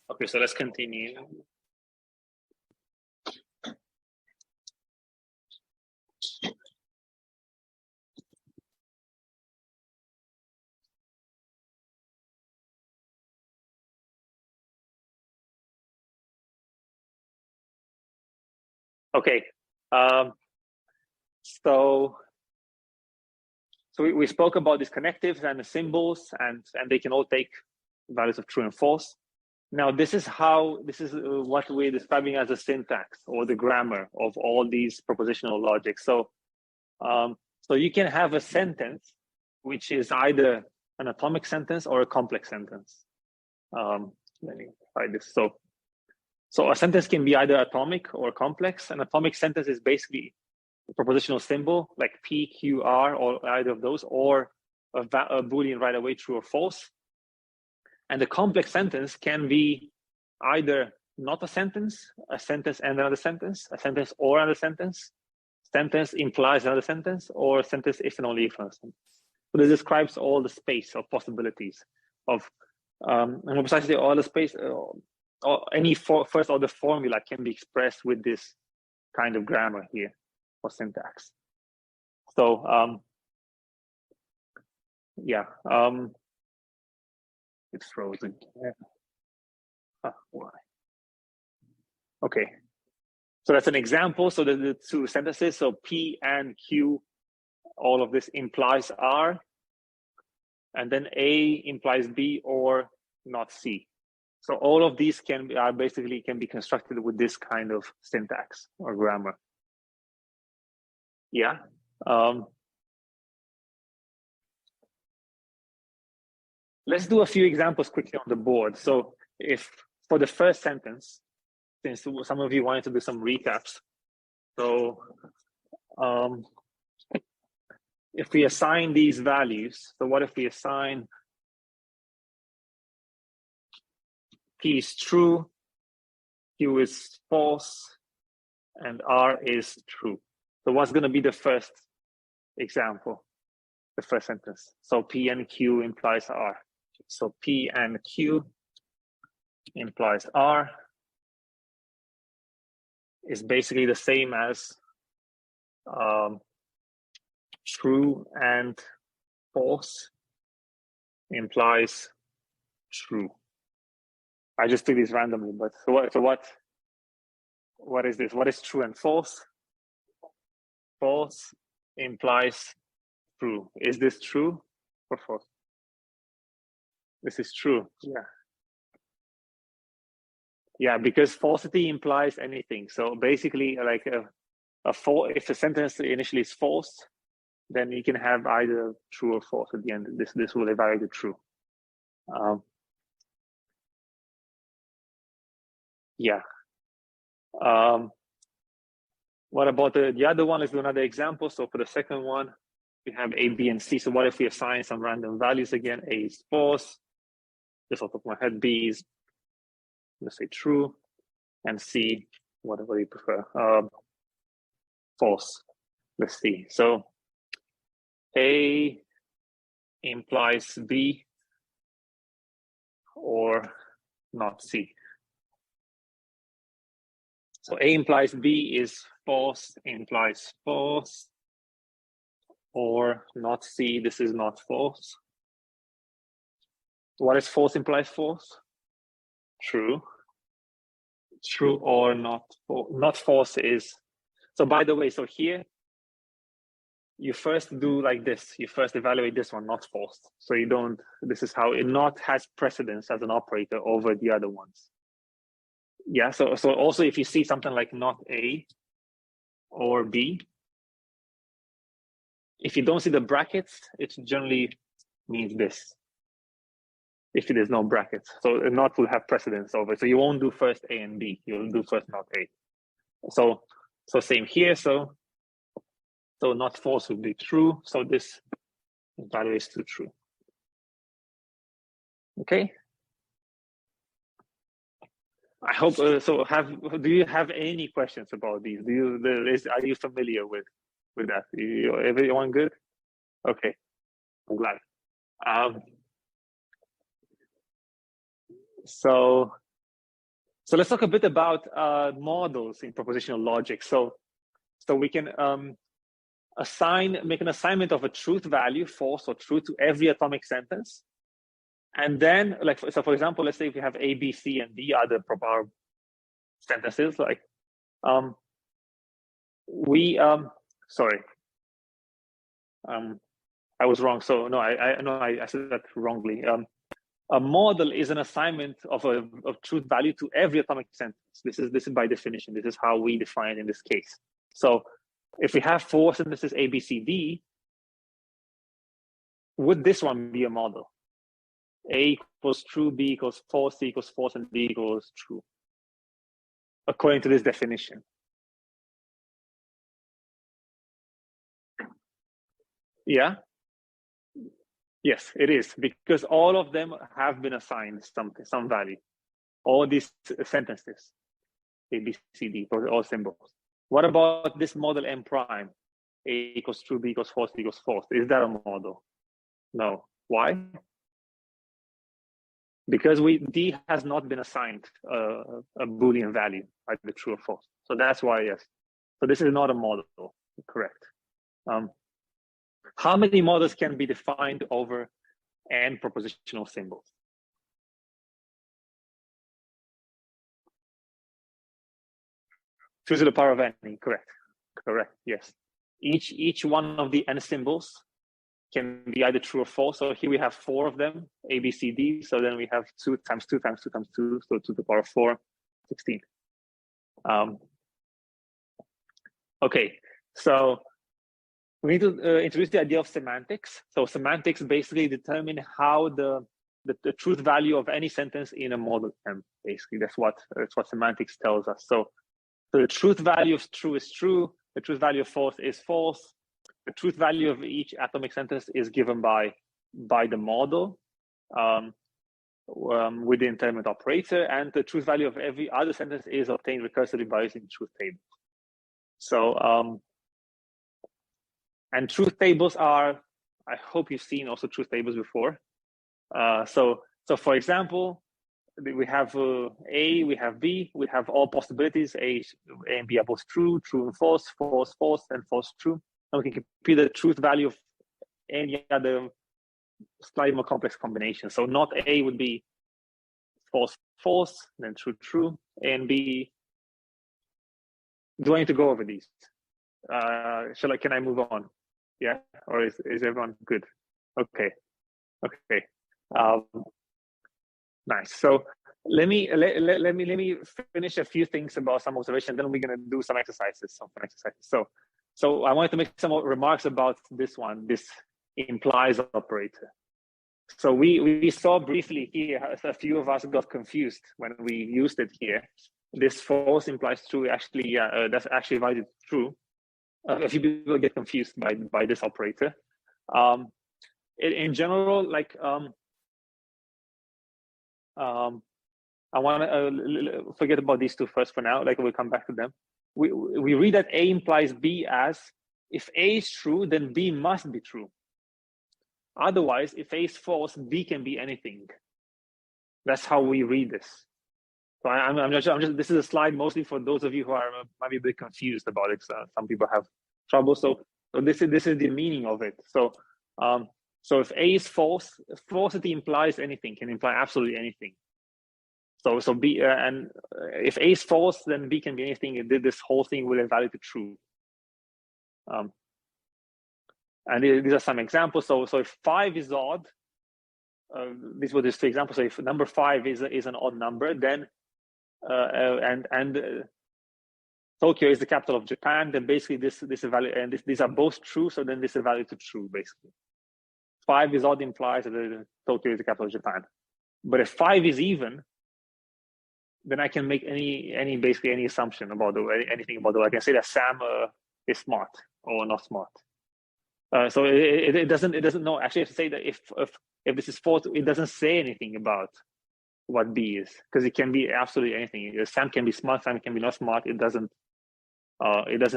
Okay, so let's continue. Okay, so we spoke about these connectives and the symbols, and they can all take values of true and false. Now, this is what we're describing as a syntax or the grammar of all these propositional logic. So, so you can have a sentence which is either an atomic sentence or a complex sentence. Let me try this. So a sentence can be either atomic or complex. An atomic sentence is basically a propositional symbol like P, Q, R, or either of those, or a Boolean right away, true or false. And the complex sentence can be either not a sentence and another sentence, a sentence or another sentence. Sentence implies another sentence, or sentence if and only if another sentence. So this describes all the space of possibilities of, and more precisely, all the space, or any first order formula can be expressed with this kind of grammar here for syntax. So yeah, it's frozen. Why? Okay, so that's an example. So the two sentences, so P and Q, all of this implies R, and then A implies B or not C. So all of these can be constructed with this kind of syntax or grammar. Yeah. Let's do a few examples quickly on the board. So if for the first sentence, since some of you wanted to do some recaps, so if we assign these values, so what if we assign P is true, Q is false, and R is true? So what's going to be the first example, the first sentence? So P and Q implies R. So P and Q implies R is basically the same as true and false implies true. I just took this randomly, but so what is this? What is true and false? False implies true. Is this true or false? This is true. Yeah, because falsity implies anything. So basically, like if the sentence initially is false, then you can have either true or false at the end. This will evaluate the true. Yeah. What about the other one? Let's do another example. So for the second one, we have A, B, and C. So what if we assign some random values again? A is false. Just off the top of my head, B is, let's say, true, and C, whatever you prefer, false. Let's see. So A implies B or not C. So A implies B is false, implies false, or not C. This is not false. What is false implies false? True. True or not false. Not false is, so by the way, so here, you first do like this. You first evaluate this one, not false. So you don't, this is how it not has precedence as an operator over the other ones. Yeah, so also if you see something like not A or B, if you don't see the brackets, it generally means this. If there's no brackets, so a not will have precedence over it. So you won't do first A and B, you'll do first not A. So same here, so not false would be true. So this evaluates to true. Okay. I hope so. Do you have any questions about these? Are you familiar with that? Everyone good? Okay, I'm glad. So So let's talk a bit about models in propositional logic. So we can make an assignment of a truth value, false or true, to every atomic sentence. And then, like, so for example, let's say if we have A, B, C, and D are the proper sentences, like, sorry, I was wrong. So no, I said that wrongly. A model is an assignment of truth value to every atomic sentence. This is by definition. This is how we define it in this case. So if we have 4 sentences A, B, C, D, would this one be a model? A equals true, B equals false, C equals false, and D equals true, according to this definition. Yeah. Yes, it is, because all of them have been assigned some value. All these sentences, A, B, C, D, all symbols. What about this model M prime? A equals true, B equals false, D equals false. Is that a model? No. Why? Because D has not been assigned a Boolean value, either true or false. So that's why, yes. So this is not a model, correct. How many models can be defined over n propositional symbols? Two to the power of n, correct. Correct, yes. Each one of the n symbols can be either true or false. So here we have 4 of them, A, B, C, D. So then we have 2 times 2 times 2 times 2, so 2 to the power of 4, 16. Okay, so we need to introduce the idea of semantics. So semantics basically determine how the truth value of any sentence in a model can, basically, that's what semantics tells us. So the truth value of true is true, the truth value of false is false, the truth value of each atomic sentence is given by the model with the interment operator, and the truth value of every other sentence is obtained recursively by using truth tables. So and truth tables are, I hope you've seen also truth tables before. So for example, we have A, we have B, we have all possibilities, A and B are both true, true and false, false, false, and false, true. And we can compute the truth value of any other slightly more complex combination. So not A would be false, false, then true, true, and B. Do I need to go over these? Can I move on? Yeah, or is everyone good? Okay. Nice. So let me finish a few things about some observation. Then we're gonna do some exercises. So I wanted to make some remarks about this one, this implies operator. So we saw briefly here, a few of us got confused when we used it here. This false implies true. Actually, that's actually valid true. A few people get confused by this operator. In general, like I want to forget about these two first for now. Like we'll come back to them. We read that A implies B as if A is true, then B must be true. Otherwise, if A is false, B can be anything. That's how we read this. So I'm just. This is a slide mostly for those of you who are might be a bit confused about it. Some people have trouble. So this is the meaning of it. So if A is false, falsity implies anything, can imply absolutely anything. So B and if A is false, then B can be anything. This whole thing will invalidate to true. And these are some examples. So if 5 is odd, this was just the example. So if number 5 is an odd number, then Tokyo is the capital of Japan, then basically this is valid, and these are both true. So then this is valid to true, basically. 5 is odd implies that Tokyo is the capital of Japan. But if 5 is even, then I can make basically any assumption about anything about the. I can say that Sam is smart or not smart. So it doesn't know. Actually, I have to say that if this is false, it doesn't say anything about what B is, because it can be absolutely anything. Sam can be smart, Sam can be not smart. It doesn't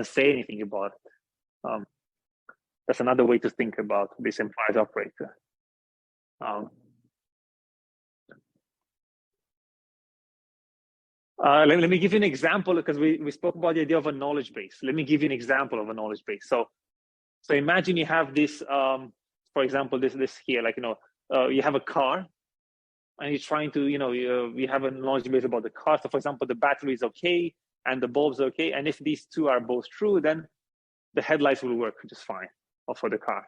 say anything about it. That's another way to think about this implies operator. Let me give you an example, because we spoke about the idea of a knowledge base. Let me give you an example of a knowledge base. So imagine you have this, for example, this here, like, you have a car, and you're trying to, you have a knowledge base about the car. So for example, the battery is okay, and the bulb's okay. And if these two are both true, then the headlights will work just fine for the car.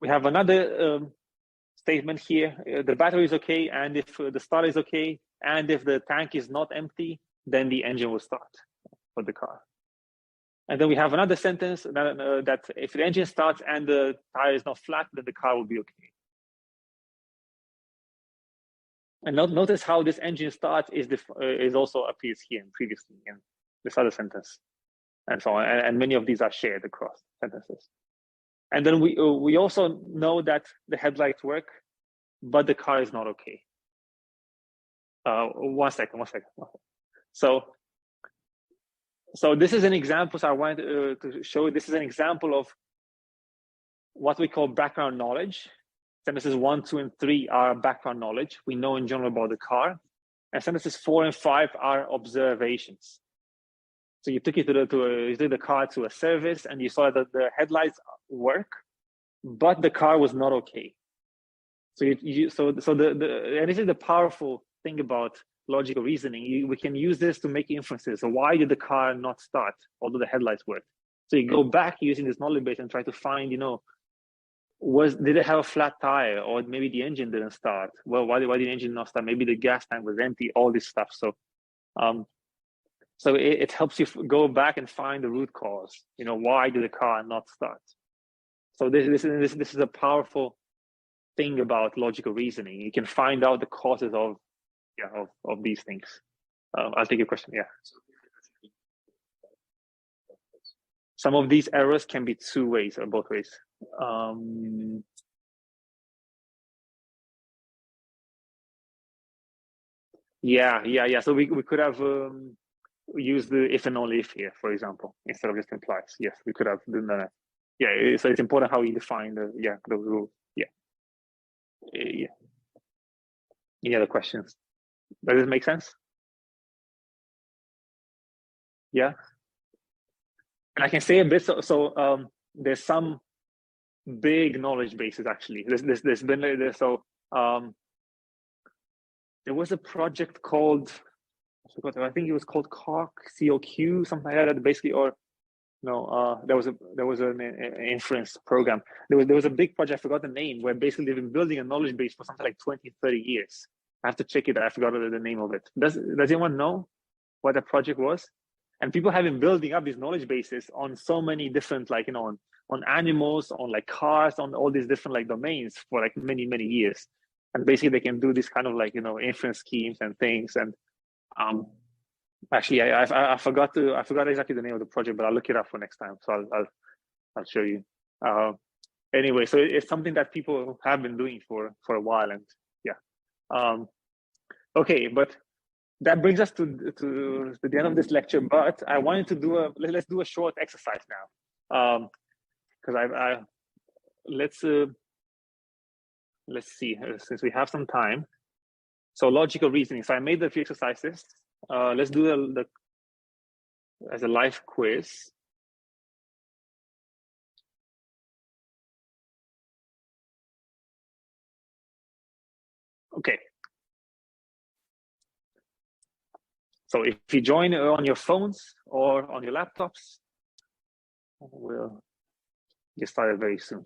We have another statement here, the battery is okay, and if the starter is okay, and if the tank is not empty, then the engine will start for the car. And then we have another sentence that if the engine starts and the tire is not flat, then the car will be okay. And notice how this engine start is also appears here previously in this other sentence, and so on. And many of these are shared across sentences. And then we also know that the headlights work, but the car is not okay. One second. So this is an example. So I wanted to show this is an example of what we call background knowledge. Sentences 1, 2, and 3 are background knowledge. We know in general about the car. And sentences 4 and 5 are observations. So you took the car to a service, and you saw that the headlights work, but the car was not okay. So and this is the powerful thing about logical reasoning. We can use this to make inferences. So why did the car not start, although the headlights worked? So you go back using this knowledge base and try to find, did it have a flat tire, or maybe the engine didn't start? Well, why did the engine not start? Maybe the gas tank was empty. All this stuff. So it helps you go back and find the root cause. Why did the car not start? So this is a powerful thing about logical reasoning. You can find out the causes of these things. I'll take your question. Yeah. Some of these errors can be two ways or both ways. Yeah. So we could have used the if and only if here, for example, instead of just implies. Yes, we could have done that. Yeah. So it's important how you define those rules. Yeah. Any other questions? Does it make sense? Yeah. And I can say a bit. So there's some big knowledge bases actually. There's been there. So there was a project called, I think it was called COQ, something like that. Basically, or no, there was an inference program. There was a big project. I forgot the name. Where basically they've been building a knowledge base for something like 20, 30 years. I have to check it. I forgot the name of it. Does anyone know what that project was? And people have been building up these knowledge bases on so many different, on animals, on cars, on all these different domains for many, many years. And basically they can do this kind of inference schemes and things. And actually I forgot exactly the name of the project, but I'll look it up for next time. So I'll show you. Anyway, so it's something that people have been doing for a while, and yeah. Okay, but that brings us to the end of this lecture. But I wanted to let's do a short exercise now, because let's see, since we have some time. So logical reasoning. So I made a few exercises. Let's do as a live quiz. Okay. So if you join on your phones or on your laptops, we'll get started very soon.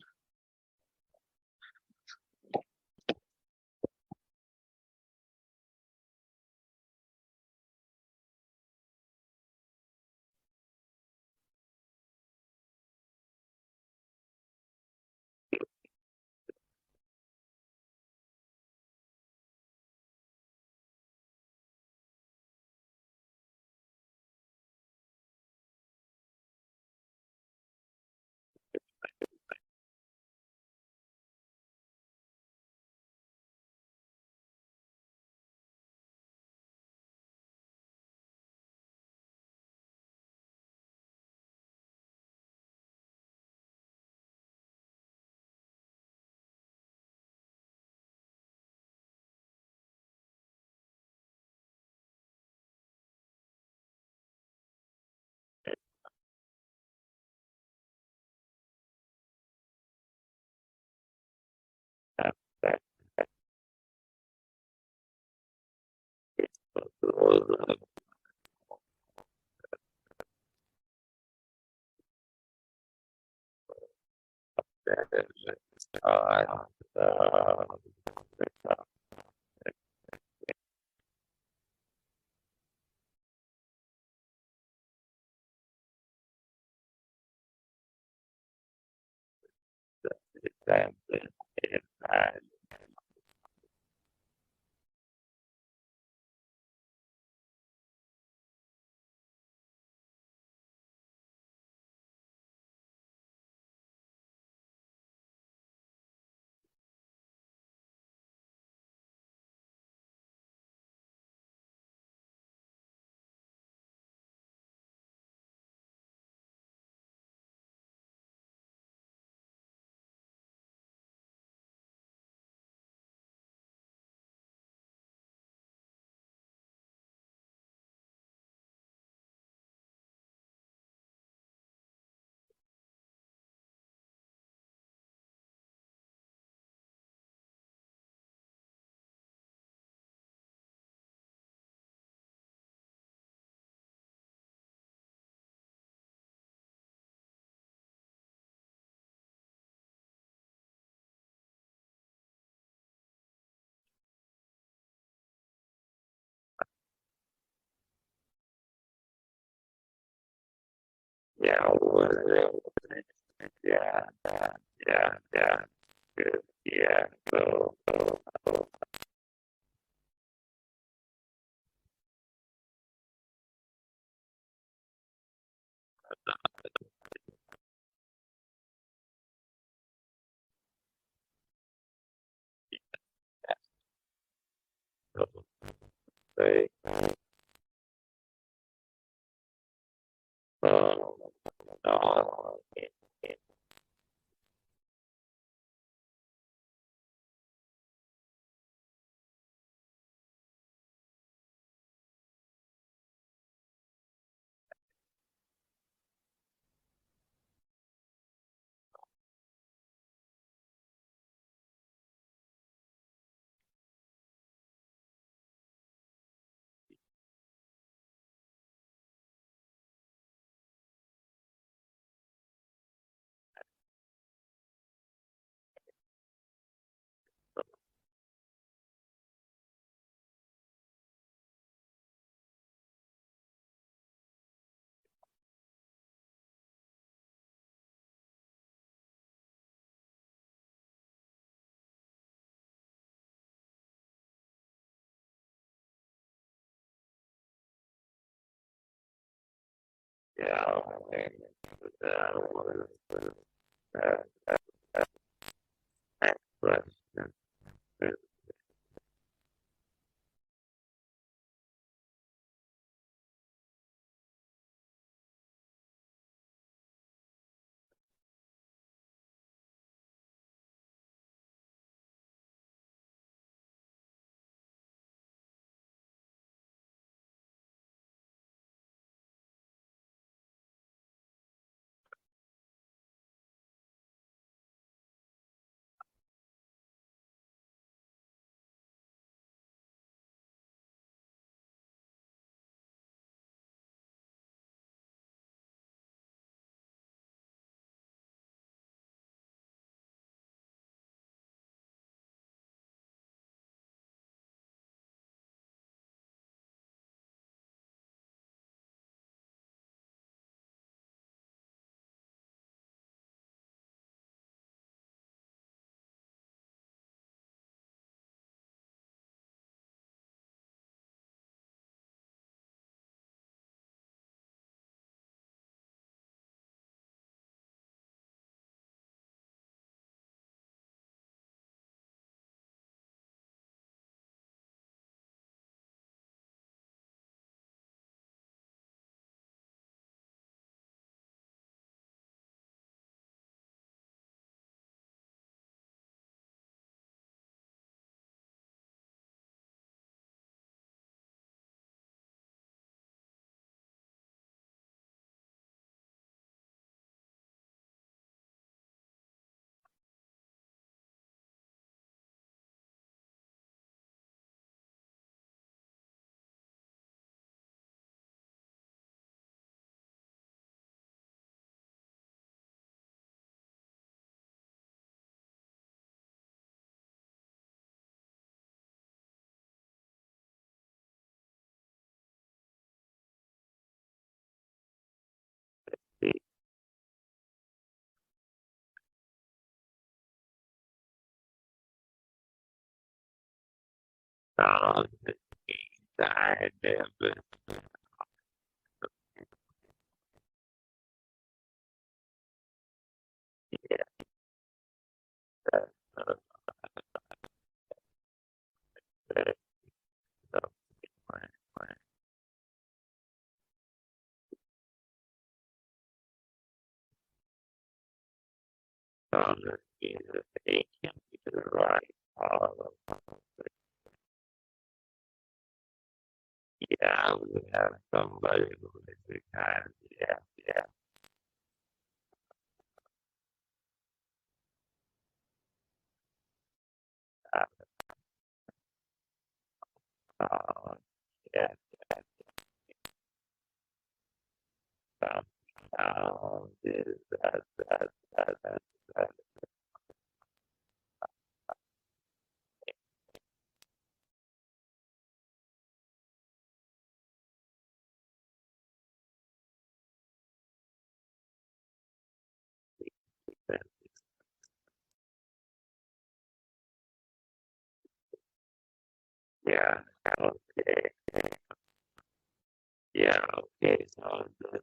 Yeah, yeah, yeah, good, yeah, go. Say, no, yeah, next question. on the side of it. Yeah, that's it. So, when on the either they can be the right all of it. Yeah, we have somebody who is the kind, yeah, yeah. Uh, yeah, is that, that, yeah, okay, yeah, okay, so this is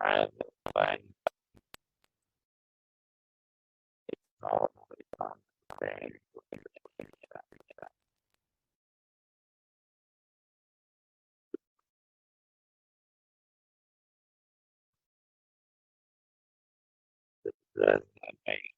kind of like all the way on the thing. That's amazing.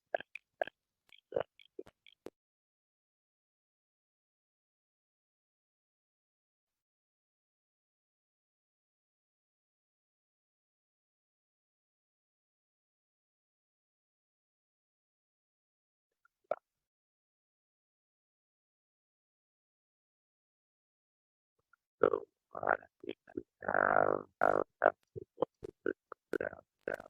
So, think we have to put it out there.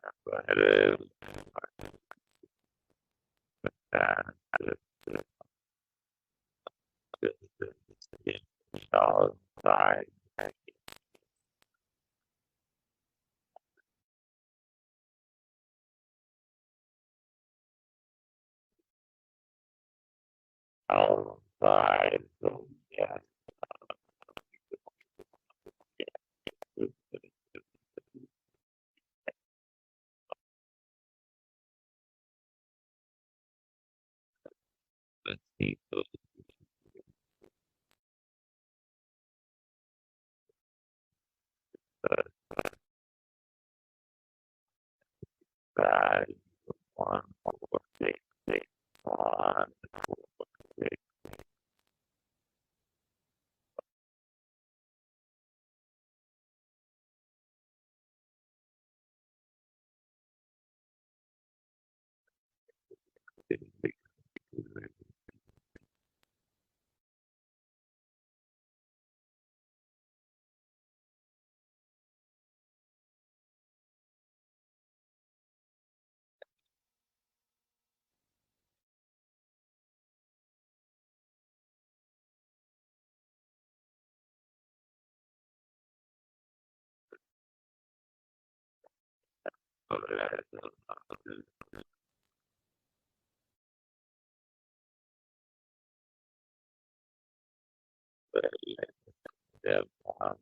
But outside outside so yeah let's see so side 1 4 6 6 1 6 6 6 yeah uh,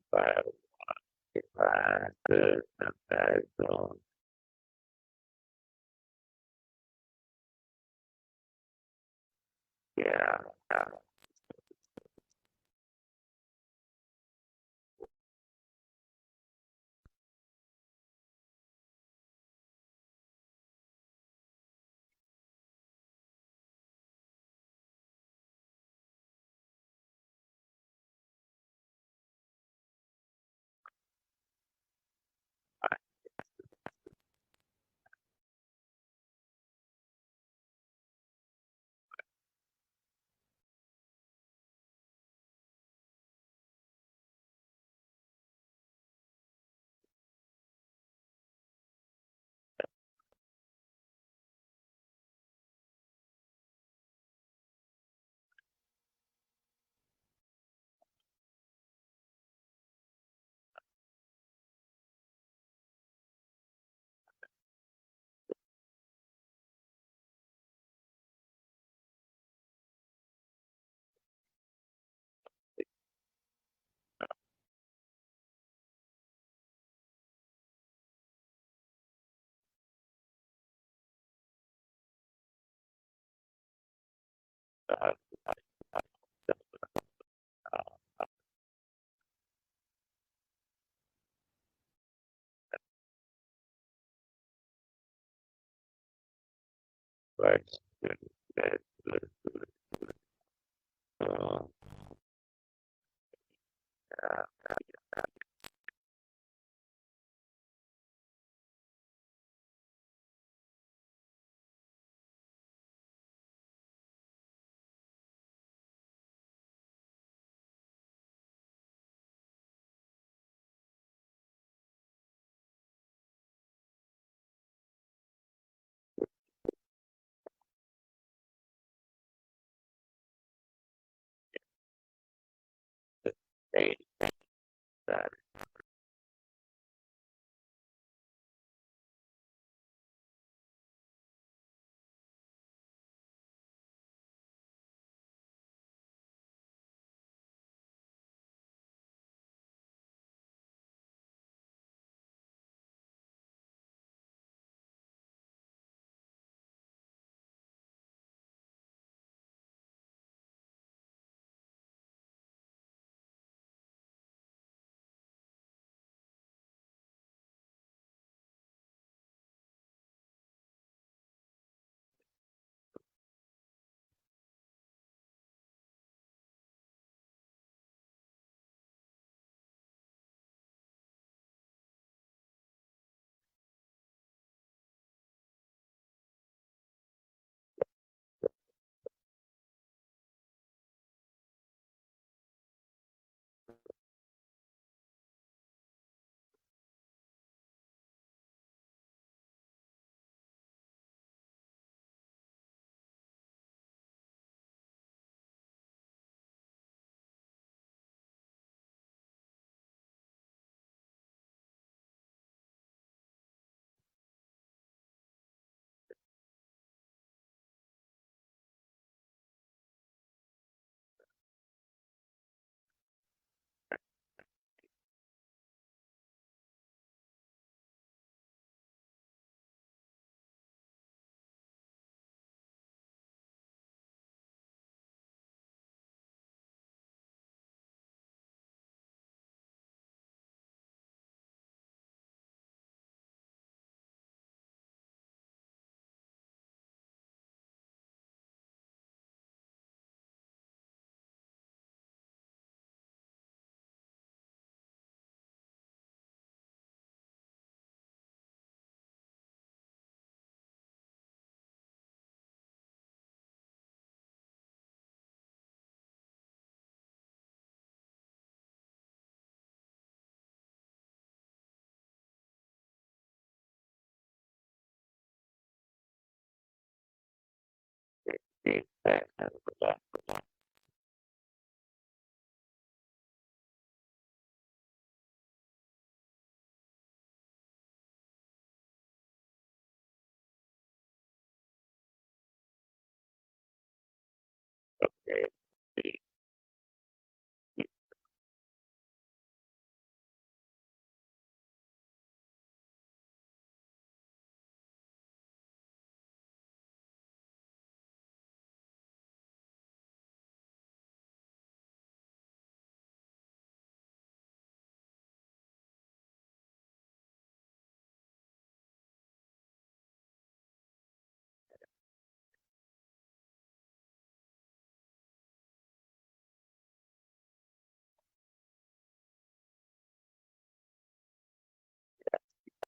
right uh, change that Okay.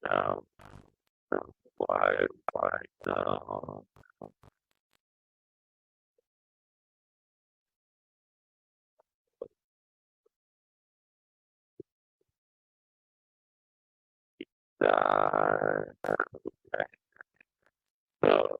Now, why now? So, I know.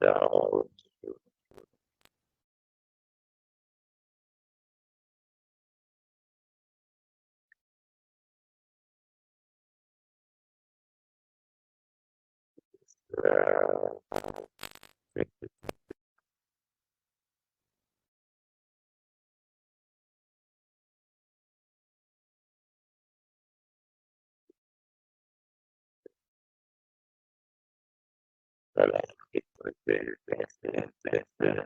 So, but I think like this.